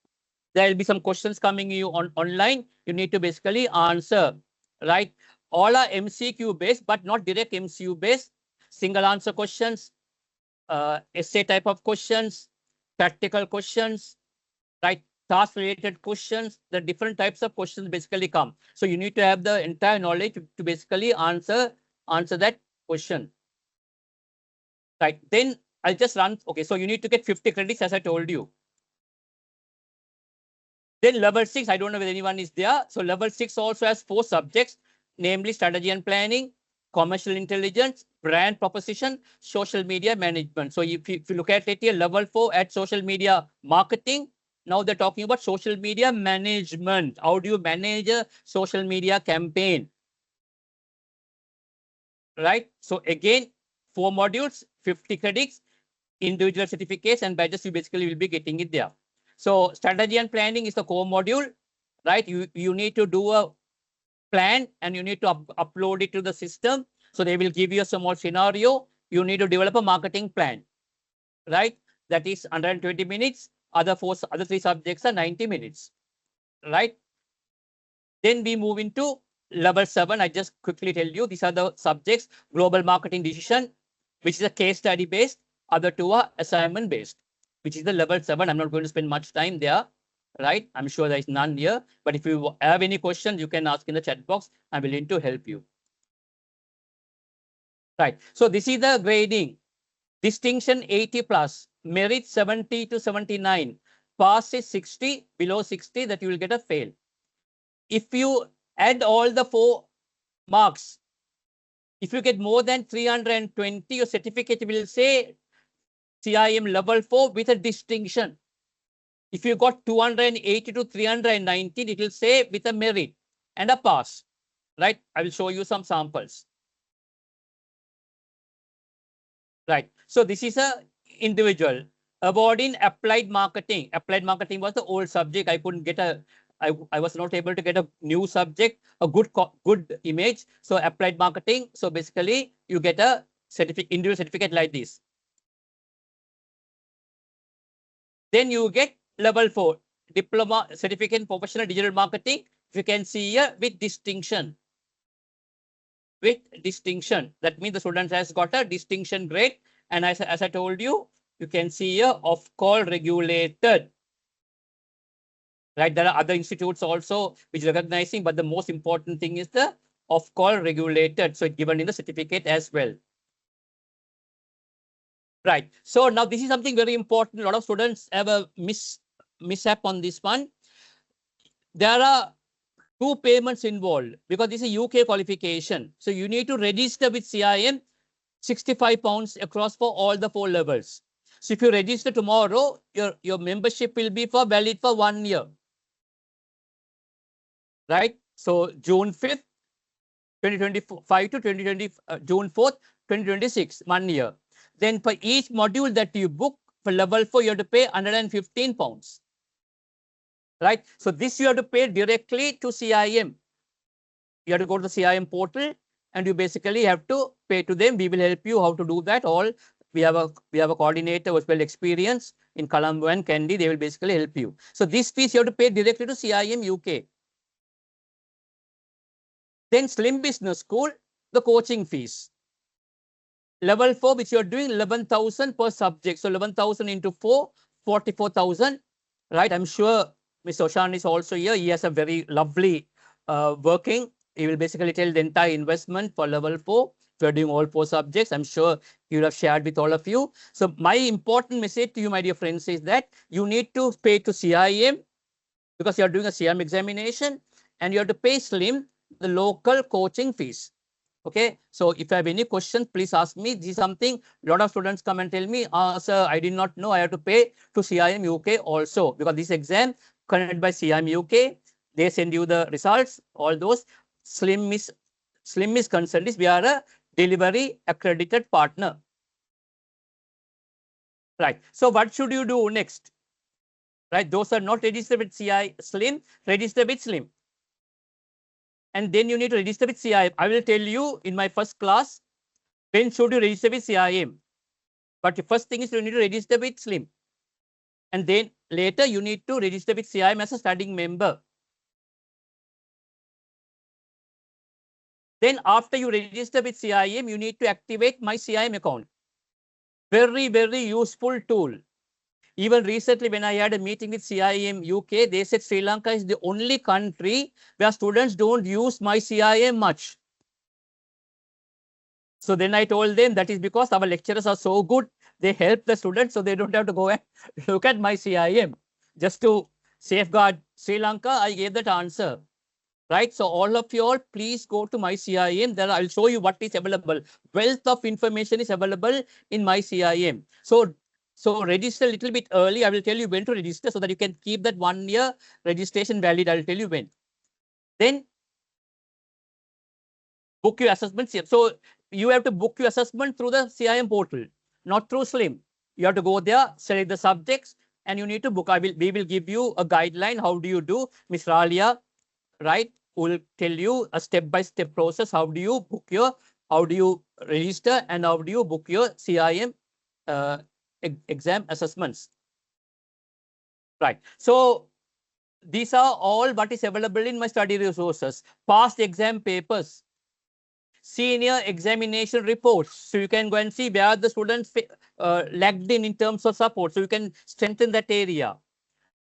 There will be some questions coming you online. You need to basically answer, right? All are MCQ based, but not direct MCQ based. Single answer questions, essay type of questions, practical questions, right? Task related questions. The different types of questions basically come. So you need to have the entire knowledge to basically answer that question. Right. Then I'll just run. Okay. So you need to get 50 credits, as I told you. Then level 6, I don't know whether anyone is there. So level 6 also has 4 subjects, namely strategy and planning, commercial intelligence, brand proposition, social media management. So if you look at it here, level 4 at social media marketing. Now they're talking about social media management. How do you manage a social media campaign? Right. So again, 4 modules, 50 credits, individual certificates and badges you basically will be getting it there. So strategy and planning is the core module, right? You need to do a plan and you need to upload it to the system. So they will give you a small scenario. You need to develop a marketing plan, right? That is 120 minutes. Other 3 subjects are 90 minutes, right? Then we move into level 7, I just quickly tell you, these are the subjects: global marketing decision, which is a case study based. Other two are assignment based, which is the level 7. I'm not going to spend much time there, right? I'm sure there is none here, but if you have any questions, you can ask in the chat box. I'm willing to help you. Right. So this is the grading. Distinction 80 plus, merit 70 to 79, pass is 60, below 60 that you will get a fail. If you add all the 4 marks, if you get more than 320, your certificate will say CIM level 4 with a distinction. If you got 280 to 319, it will say with a merit and a pass, right? I will show you some samples. Right. So this is a individual. Award in applied marketing. Applied marketing was the old subject. I couldn't get a, I was not able to get a new subject, a good image. So applied marketing. So basically you get a certificate, individual certificate like this. Then you get level 4, diploma certificate in professional digital marketing. You can see here with distinction. With distinction. That means the student has got a distinction grade. And as I told you, you can see here of call regulated. Right. There are other institutes also which recognizing, but the most important thing is the of call regulated. So it's given in the certificate as well. Right. So now this is something very important. A lot of students have a mishap on this one. There are 2 payments involved because this is a UK qualification. So you need to register with CIM, 65 pounds across for all the 4 levels. So if you register tomorrow, your membership will be valid for 1 year. Right? So June 5th, 2025 to June 4th, 2026, 1 year. Then for each module that you book for level 4, you have to pay 115 pounds. Right? So this you have to pay directly to CIM. You have to go to the CIM portal and you basically have to pay to them. We will help you how to do that. All we have a coordinator who's well experienced in Colombo and Kandy. They will basically help you. So this fees you have to pay directly to CIM UK. Then Slim Business School, the coaching fees. Level 4, which you are doing 11,000 per subject. So 11,000 into 4, 44,000. Right? I'm sure Mr. Oshan is also here. He has a very lovely working. He will basically tell the entire investment for level 4. If you're doing all 4 subjects, I'm sure you will have shared with all of you. So my important message to you, my dear friends, is that you need to pay to CIM because you're doing a CIM examination and you have to pay Slim the local coaching fees. Okay. So if you have any questions, please ask me. This is something a lot of students come and tell me, sir, I did not know I have to pay to CIM UK also because this exam conducted by CIM UK. They send you the results, all those. Slim is concerned is we are a delivery accredited partner. Right. So what should you do next? Right. Those are not registered with Slim, register with Slim. And then you need to register with CIM. I will tell you in my first class, when should you register with CIM? But the first thing is you need to register with Slim. And then later you need to register with CIM as a studying member. Then after you register with CIM, you need to activate my CIM account. Very, very useful tool. Even recently, when I had a meeting with CIM UK, they said Sri Lanka is the only country where students don't use my CIM much. So then I told them that is because our lecturers are so good. They help the students so they don't have to go and look at my CIM. Just to safeguard Sri Lanka, I gave that answer. Right. So all of you all, please go to my CIM. Then I'll show you what is available. Wealth of information is available in my CIM. So register a little bit early. I will tell you when to register so that you can keep that 1 year registration valid. I'll tell you when. Then book your assessment. So you have to book your assessment through the CIM portal, not through Slim. You have to go there, select the subjects, and you need to book. We will give you a guideline. How do you do? Ms. Ralia, right, will tell you a step-by-step process. How do you book how do you register, and how do you book your CIM exam assessments. Right. So these are all what is available in my study resources. Past exam papers, senior examination reports. So you can go and see where the students lagged in terms of support. So you can strengthen that area,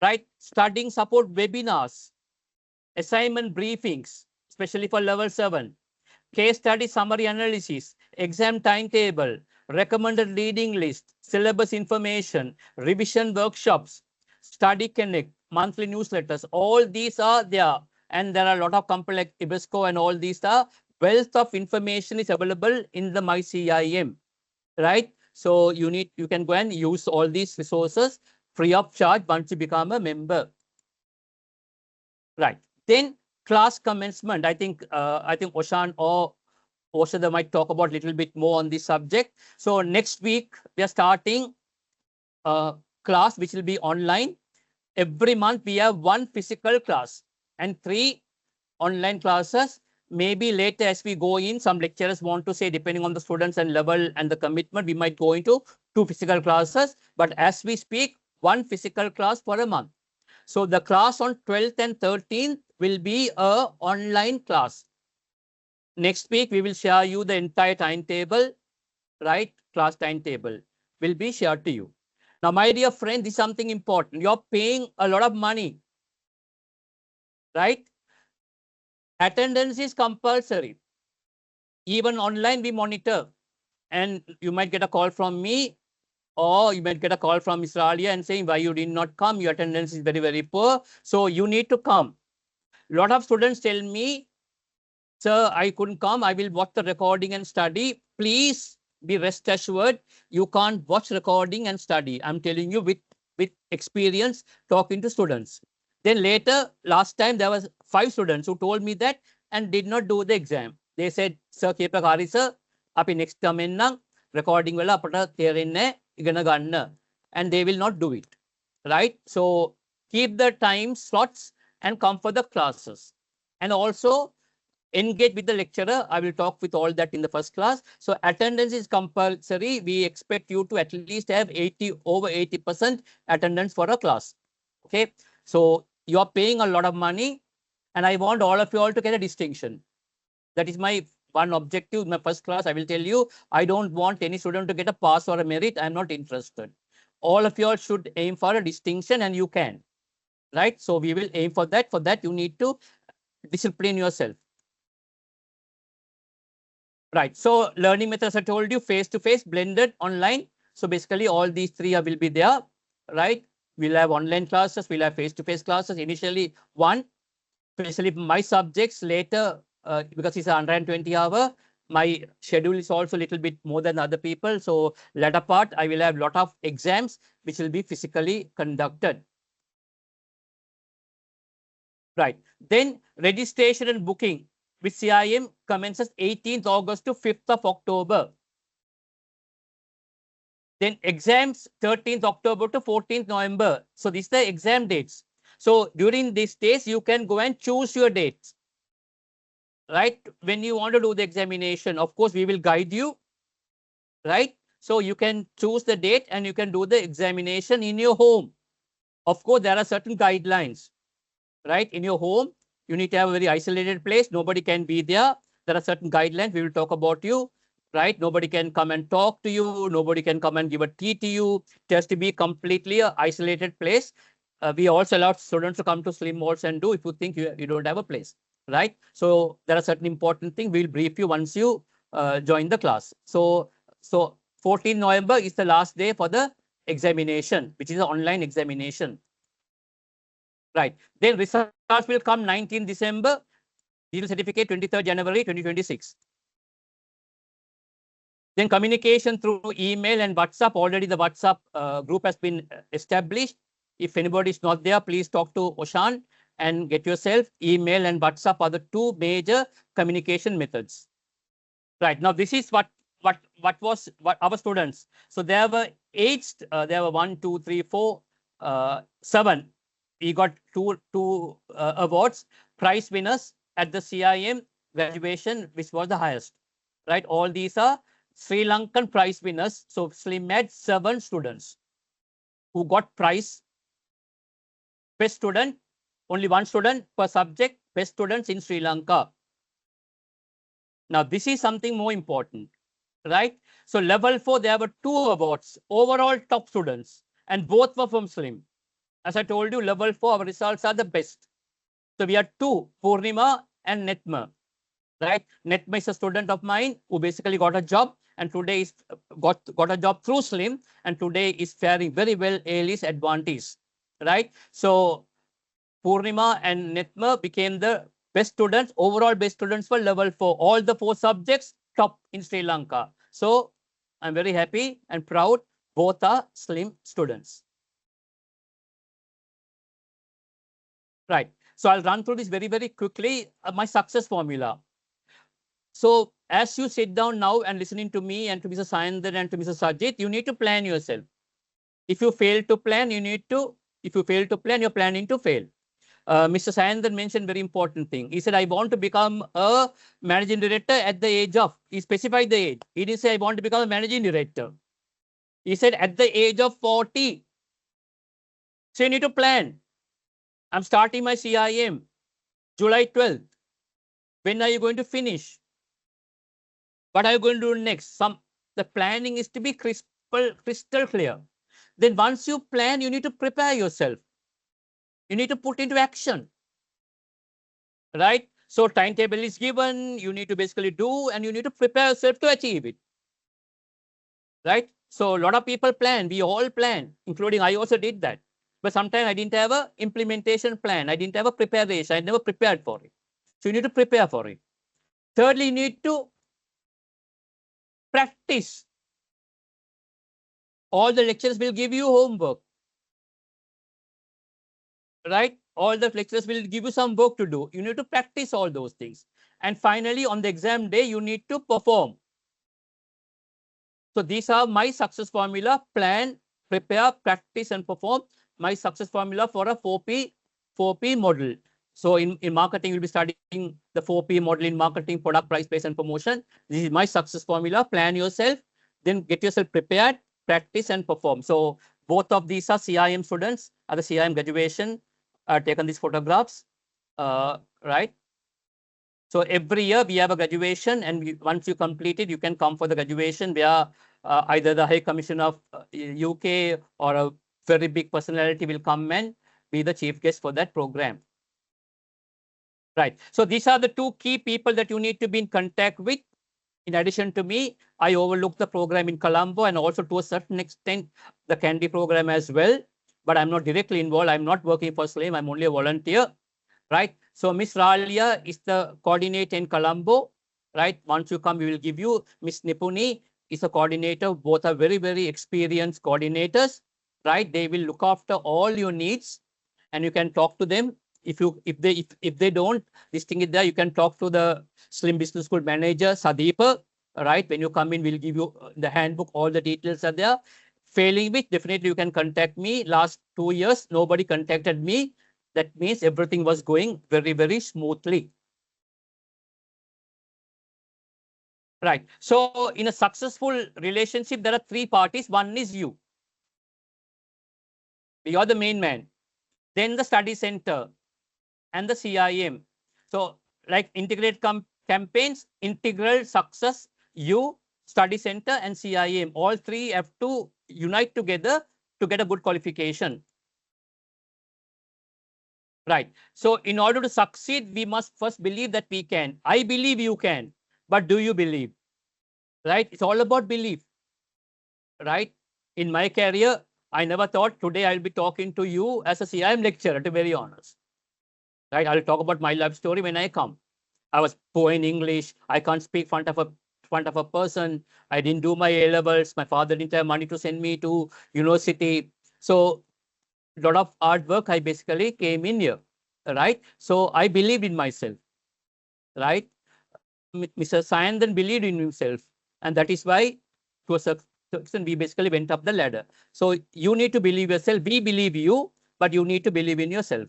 right? Studying support webinars, assignment briefings, especially for level 7, case study summary analysis, exam timetable, recommended reading list, syllabus information, revision workshops, study connect, monthly newsletters. All these are there. And there are a lot of companies like Ibisco and all these are wealth of information is available in the My CIM, right? So you can go and use all these resources free of charge once you become a member. Right. Then class commencement. I think Oshan or Oshada might talk about a little bit more on this subject. So next week we are starting a class which will be online. Every month we have 1 physical class and 3 online classes. Maybe later as we go in, some lecturers want to say, depending on the students and level and the commitment, we might go into 2 physical classes. But as we speak, 1 physical class for a month. So the class on 12th and 13th will be a online class. Next week, we will share you the entire timetable, right? Class timetable will be shared to you. Now, my dear friend, this is something important. You're paying a lot of money, right? Attendance is compulsory. Even online, we monitor. And you might get a call from me, or you might get a call from Mr. Alia and saying, why you did not come? Your attendance is very, very poor. So you need to come. A lot of students tell me, sir, I couldn't come. I will watch the recording and study. Please be rest assured, you can't watch recording and study. I'm telling you with experience talking to students. Then later, last time there was 5 students who told me that and did not do the exam. They said, sir, Kepakari sir, api next term enna recording wala apata therenne igana ganna, and they will not do it. Right? So keep the time slots and come for the classes. And also engage with the lecturer. I will talk with all that in the first class. So attendance is compulsory. We expect you to at least have over 80% attendance for a class. Okay. So you're paying a lot of money and I want all of you all to get a distinction. That is my one objective in my first class. I will tell you, I don't want any student to get a pass or a merit. I'm not interested. All of you all should aim for a distinction and you can. Right. So we will aim for that. For that, you need to discipline yourself. Right. So learning methods, I told you, face-to-face, blended, online. So basically all these 3 will be there, right? We'll have online classes, we'll have face-to-face classes. Initially 1, especially my subjects later, because it's 120 hour, my schedule is also a little bit more than other people. So latter part, I will have a lot of exams, which will be physically conducted. Right. Then registration and booking with CIM commences 18th August to 5th of October. Then exams 13th October to 14th November. So these are the exam dates. So during these days, you can go and choose your dates. Right? When you want to do the examination, of course, we will guide you. Right? So you can choose the date and you can do the examination in your home. Of course, there are certain guidelines. Right? In your home, you need to have a very isolated place. Nobody can be there. There are certain guidelines. We will talk about you. Right? Nobody can come and talk to you. Nobody can come and give a tea to you. It has to be completely an isolated place. We also allow students to come to slim malls and do if you think you don't have a place. Right? So there are certain important things. We'll brief you once you join the class. So 14 November is the last day for the examination, which is an online examination. Right. Then results will come 19 December, digital certificate 23rd January 2026. Then communication through email and WhatsApp. Already the WhatsApp group has been established. If anybody is not there, please talk to Oshan and get yourself. Email and WhatsApp are the 2 major communication methods. Right. Now, this is what our students. So there were 8, there were 1, 2, 3, 4, 7. We got two awards, prize winners at the CIM graduation, which was the highest. Right. All these are Sri Lankan prize winners. So Slim had 7 students who got prize. Best student Only one student per subject, best students in Sri Lanka. Now, this is something more important, right? So level 4, there were 2 awards, overall top students, and both were from SLIM. As I told you, level 4, our results are the best. So we had 2, Purnima and Netma, right? Netma is a student of mine who basically got a job and today is got a job through SLIM and today is faring very well, ALE's advantage, right? So Purnima and Netma became the best students, overall best students for level 4. All the 4 subjects top in Sri Lanka. So I'm very happy and proud. Both are SLIM students. Right. So I'll run through this very, very quickly. My success formula. So as you sit down now and listening to me and to Mr. Sayandhan and to Mr. Sajid, you need to plan yourself. If you fail to plan, if you fail to plan, you're planning to fail. Mr. Sayandhan mentioned very important thing. He said, I want to become a managing director at the age of, he specified the age. He didn't say, I want to become a managing director. He said, at the age of 40. So you need to plan. I'm starting my CIM, July 12th. When are you going to finish? What are you going to do next? The planning is to be crystal clear. Then once you plan, you need to prepare yourself. You need to put into action. Right? So timetable is given, you need to basically do, and you need to prepare yourself to achieve it. Right? So a lot of people plan, we all plan, including I also did that. But sometimes I didn't have a implementation plan. I didn't have a preparation. I never prepared for it. So you need to prepare for it. Thirdly, you need to practice. All the lecturers will give you homework. Right? All the lecturers will give you some work to do. You need to practice all those things. And finally, on the exam day, you need to perform. So these are my success formula: plan, prepare, practice, and perform. My success formula for a 4P model. So in marketing, you'll be studying the 4P model in marketing: product, price, place, and promotion. This is my success formula. Plan yourself, then get yourself prepared, practice, and perform. So both of these are CIM students at the CIM graduation. Taken these photographs, right? So every year we have a graduation, and once you complete it, you can come for the graduation where either the High Commission of UK or a very big personality will come and be the chief guest for that program. Right. So these are the 2 key people that you need to be in contact with. In addition to me, I overlook the program in Colombo and also to a certain extent the Kandy program as well. But I'm not directly involved. I'm not working for SLIM. I'm only a volunteer. Right. So Miss Ralia is the coordinator in Colombo. Right. Once you come, we will give you. Miss Nipuni is a coordinator. Both are very, very experienced coordinators. Right. They will look after all your needs, and you can talk to them. If they don't, this thing is there. You can talk to the SLIM Business School manager, Sadeepa. Right. When you come in, we'll give you the handbook. All the details are there. Failing which, definitely you can contact me. Last 2 years, nobody contacted me. That means everything was going very, very smoothly. Right. So in a successful relationship, there are 3 parties. One is you. You are the main man. Then the study center and the CIM. So like integrate campaigns, integral success, you, study center, and CIM. All 3 have to unite together to get a good qualification. Right. So in order to succeed, we must first believe that we can. I believe you can, but do you believe? Right. It's all about belief. Right. In my career, I never thought today I'll be talking to you as a CIM lecturer, to be very honest. Right. I'll talk about my life story when I come. I was poor in English. I can't speak front of a person. I didn't do my A levels. My father didn't have money to send me to university. So a lot of hard work I basically came in here. Right. So I believed in myself. Right. Mr. Sayandhan believed in himself. And that is why, to a certain extent, we basically went up the ladder. So you need to believe yourself. We believe you, but you need to believe in yourself.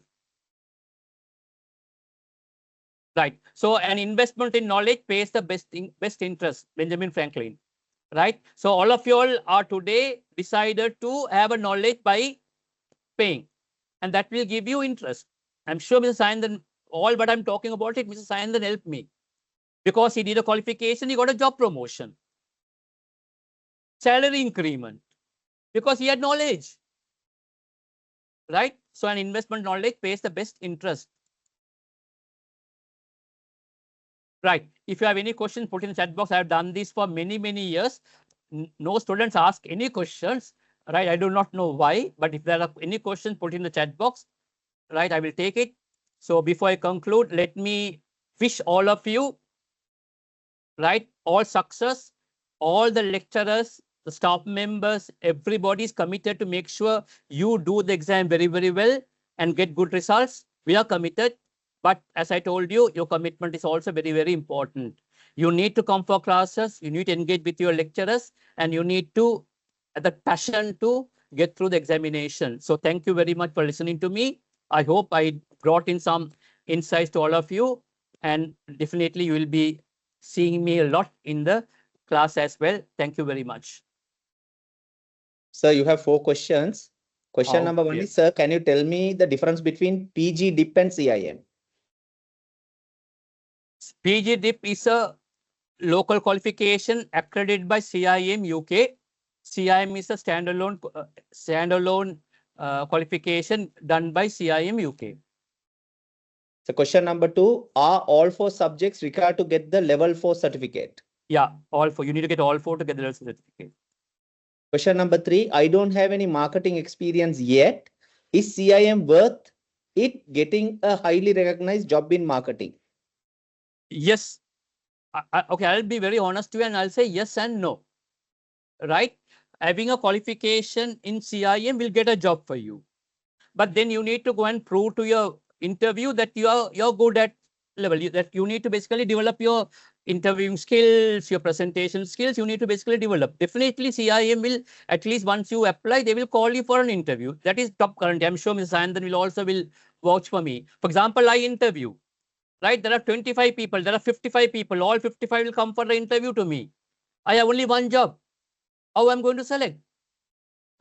Right. So an investment in knowledge pays the best interest, Benjamin Franklin. Right. So all of you all are today decided to have a knowledge by paying, and that will give you interest. I'm sure Mr. Sayandhan, all but I'm talking about it, Mr. Sayandhan helped me. Because he did a qualification, he got a job promotion. Salary increment. Because he had knowledge. Right? So an investment knowledge pays the best interest. Right. If you have any questions, put in the chat box. I have done this for many, many years. No students ask any questions. Right. I do not know why, but if there are any questions, put in the chat box. Right. I will take it. So before I conclude, let me wish all of you, right, all success, all the lecturers, the staff members, everybody is committed to make sure you do the exam very, very well and get good results. We are committed. But as I told you, your commitment is also very, very important. You need to come for classes, you need to engage with your lecturers, and you need to have the passion to get through the examination. So thank you very much for listening to me. I hope I brought in some insights to all of you, and definitely you will be seeing me a lot in the class as well. Thank you very much. Sir, you have 4 questions. Question number 1 is, sir, can you tell me the difference between PG, DIP and CIM? PG DIP is a local qualification accredited by CIM UK. CIM is a standalone qualification done by CIM UK. So question number 2, are all 4 subjects required to get the level 4 certificate? Yeah, all 4. You need to get all 4 to get the level certificate. Question number 3, I don't have any marketing experience yet. Is CIM worth it getting a highly recognized job in marketing? Yes. Okay, I'll be very honest to you and I'll say yes and no. Right? Having a qualification in CIM will get a job for you. But then you need to go and prove to your interview that you're good at level. That you need to basically develop your interviewing skills, your presentation skills. You need to basically develop. Definitely CIM will, at least once you apply, they will call you for an interview. That is top current. I'm sure Mr. Sayandhan will also vouch for me. For example, I interview. Right? There are 25 people. There are 55 people. All 55 will come for the interview to me. I have only one job. How I'm going to select?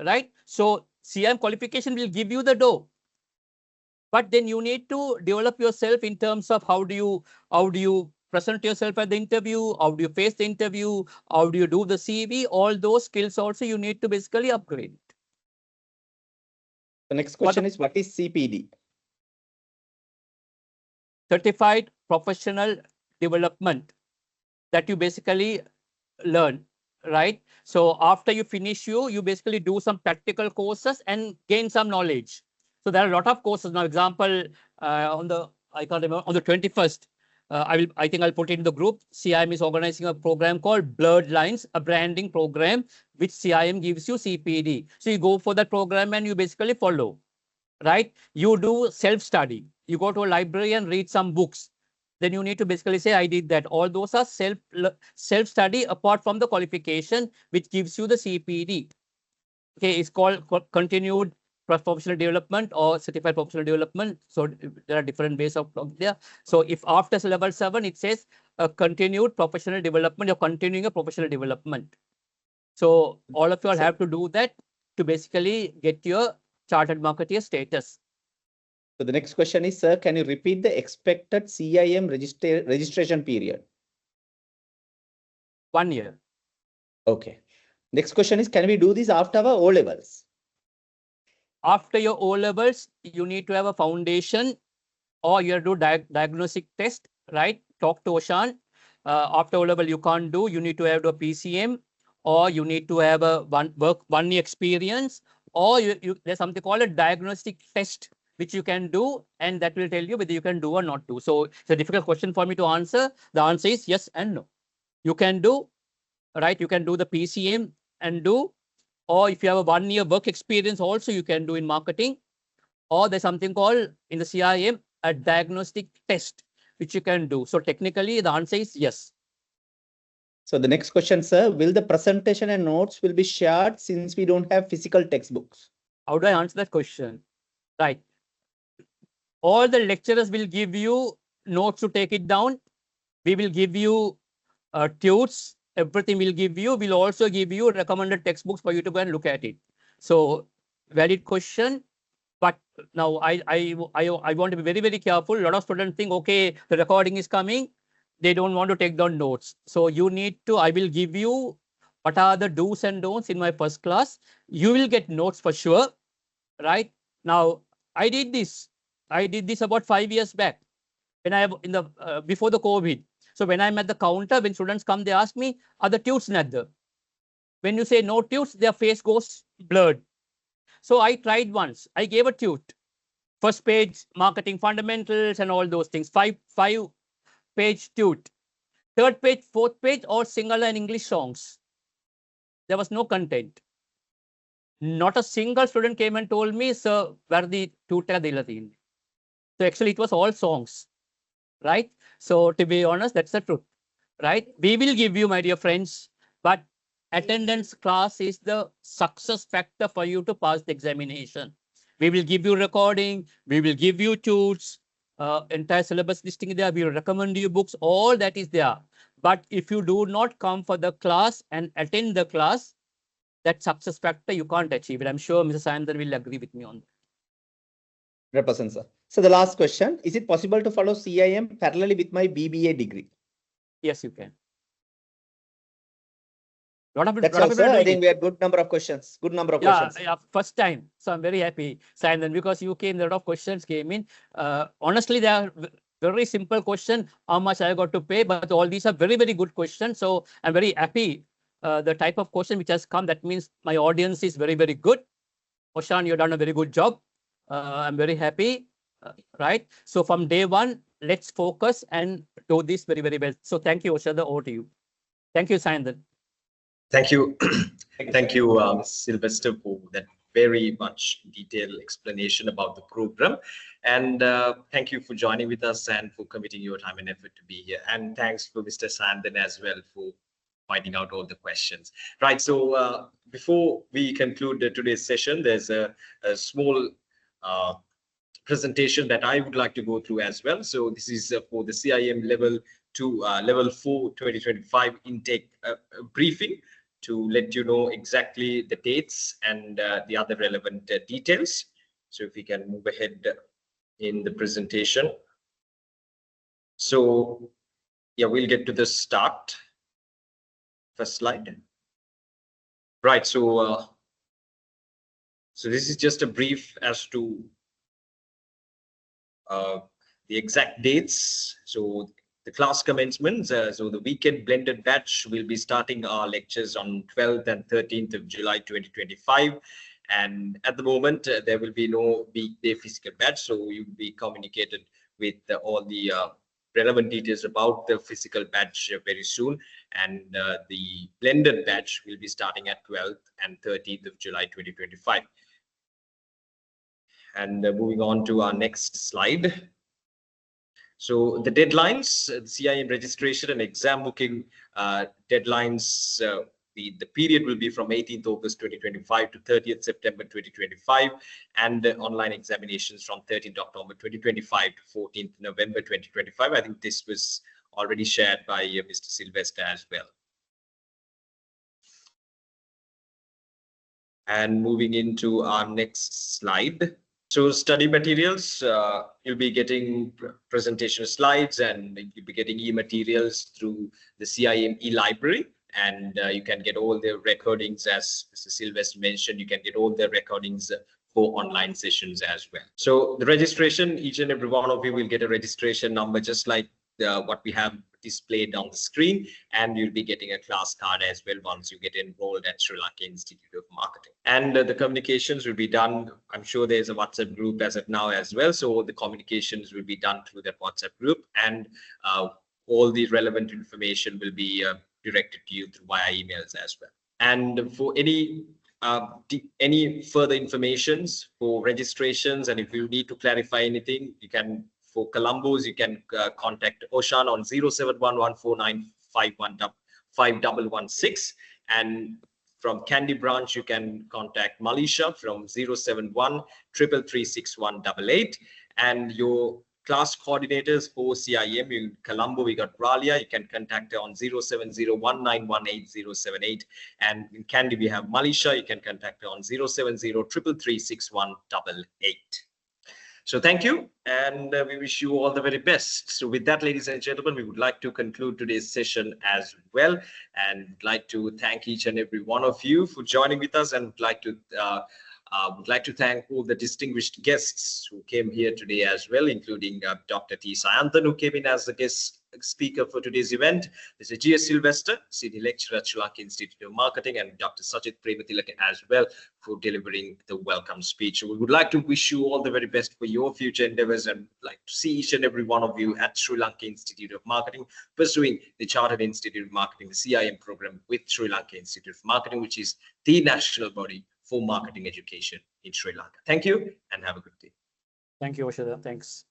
Right? So CIM qualification will give you the door. But then you need to develop yourself in terms of how do you present yourself at the interview, how do you face the interview, how do you do the CV, all those skills also you need to basically upgrade. The next question is, what is CPD? Certified Professional Development, that you basically learn, right? So after you finish, you basically do some practical courses and gain some knowledge. So there are a lot of courses now. Example, on the 21st, I think I'll put it in the group. CIM is organizing a program called Blurred Lines, a branding program, which CIM gives you CPD. So you go for that program and you basically follow, right? You do self-study. You go to a library and read some books. Then you need to basically say, I did that. All those are self-study apart from the qualification, which gives you the CPD. Okay, it's called continued professional development or certified professional development. So there are different ways of there. So if after level 7, it says continued professional development, you're continuing a professional development. So all of you all have to do that to basically get your chartered marketeer status. So the next question is, sir, can you repeat the expected CIM registration period? 1 year. Okay. Next question is, can we do this after our O-levels? After your O-levels, you need to have a foundation or you have to do diagnostic test, right? Talk to Oshan. After O-level, you can't do. You need to have a PCM or you need to have a one year experience, or there's something called a diagnostic test, which you can do, and that will tell you whether you can do or not do. So it's a difficult question for me to answer. The answer is yes and no. You can do, right? You can do the PCM and do, or if you have a 1 year work experience also you can do in marketing, or there's something called in the CIM a diagnostic test, which you can do. So technically the answer is yes. So the next question, sir, will the presentation and notes will be shared since we don't have physical textbooks? How do I answer that question? Right. All the lecturers will give you notes to take it down. We will give you tunes. Everything will give you. We'll also give you recommended textbooks for you to go and look at it. So valid question. But now I want to be very, very careful. A lot of students think, okay, the recording is coming. They don't want to take down notes. So you need to, I will give you what are the do's and don'ts in my first class. You will get notes for sure, right? Now, I did this. I did this about 5 years back when I have in the before the COVID. So when I'm at the counter, when students come, they ask me, are the tutes not there? When you say no tutes, their face goes blurred. So I tried once. I gave a tute. First page, marketing fundamentals and all those things. Five page tute. Third page, fourth page, all Sinhala and English songs. There was no content. Not a single student came and told me, sir, where the tutor dilatin. So actually it was all songs, right? So to be honest, that's the truth, right? We will give you, my dear friends, but attendance class is the success factor for you to pass the examination. We will give you recording, we will give you tools, entire syllabus listing there, we will recommend you books, all that is there. But if you do not come for the class and attend the class, that success factor, you can't achieve it. I'm sure Mr. Sayandhan will agree with me on that. 100%, sir. So the last question, is it possible to follow CIM parallelly with my BBA degree? Yes, you can. That's all, sir. I think we had good number of questions. Good number of questions. Yeah, first time. So I'm very happy, Sayandhan, because you came, a lot of questions came in. Honestly, they are very simple question, how much I got to pay, but all these are very, very good questions. So I'm very happy. The type of question which has come, that means my audience is very, very good. Oshan, you've done a very good job. I'm very happy, right? So from day one, let's focus and do this very, very well. So thank you, Oshan, over to you. Thank you, Sayandhan. Thank you. Thank you, Sylvester, for that very much detailed explanation about the program. And thank you for joining with us and for committing your time and effort to be here. And thanks for Mr. Sayandhan as well for finding out all the questions. Right. So before we conclude today's session, there's a small presentation that I would like to go through as well. So this is for the CIM level 2, level 4 2025 intake briefing, to let you know exactly the dates and the other relevant details. So if we can move ahead in the presentation. So yeah, we'll get to the start. First slide. Right. So so this is just a brief as to the exact dates. So the class commencements, so the weekend blended batch will be starting our lectures on 12th and 13th of July 2025. And at the moment, there will be no weekday physical batch. So you will be communicated with all the relevant details about the physical batch very soon. And the blended batch will be starting at 12th and 13th of July 2025. And moving on to our next slide. So the deadlines, the CIM registration and exam booking deadlines, the period will be from 18th August 2025 to 30th September 2025, and online examinations from 13th October 2025 to 14th November 2025. I think this was already shared by Mr. Sylvester as well. And moving into our next slide. So study materials, you'll be getting presentation slides and you'll be getting e-materials through the CIM e-library. And you can get all the recordings, as Mr. Sylvester mentioned, you can get all the recordings for online sessions as well. So the registration, each and every one of you will get a registration number, just like what we have displayed on the screen, and you'll be getting a class card as well once you get enrolled at Sri Lanka Institute of Marketing. And the communications will be done. I'm sure there's a WhatsApp group as of now as well. So the communications will be done through that WhatsApp group, and all the relevant information will be directed to you through via emails as well. And for any further informations for registrations, and if you need to clarify anything, you can, for Colombo's, you can contact Oshan on 0711495116. And from Kandy branch, you can contact Malisha from 071 333 6188. And your class coordinators for CIM. In Colombo, we got Ralia. You can contact her on 07019188078. And in Kandy, we have Malisha. You can contact her on 07033361888. So thank you, and we wish you all the very best. So with that, ladies and gentlemen, we would like to conclude today's session as well, and would like to thank each and every one of you for joining with us, and would like to thank all the distinguished guests who came here today as well, including Dr. T. Sayandhan, who came in as the guest speaker for today's event. Mr. G.S. Sylvester, Senior Lecturer at Sri Lanka Institute of Marketing, and Dr. Sajit Prematilaka as well for delivering the welcome speech. So we would like to wish you all the very best for your future endeavors, and would like to see each and every one of you at Sri Lanka Institute of Marketing pursuing the Chartered Institute of Marketing, the CIM program with Sri Lanka Institute of Marketing, which is the national body for marketing education in Sri Lanka. Thank you and have a good day. Thank you, Oshada. Thanks.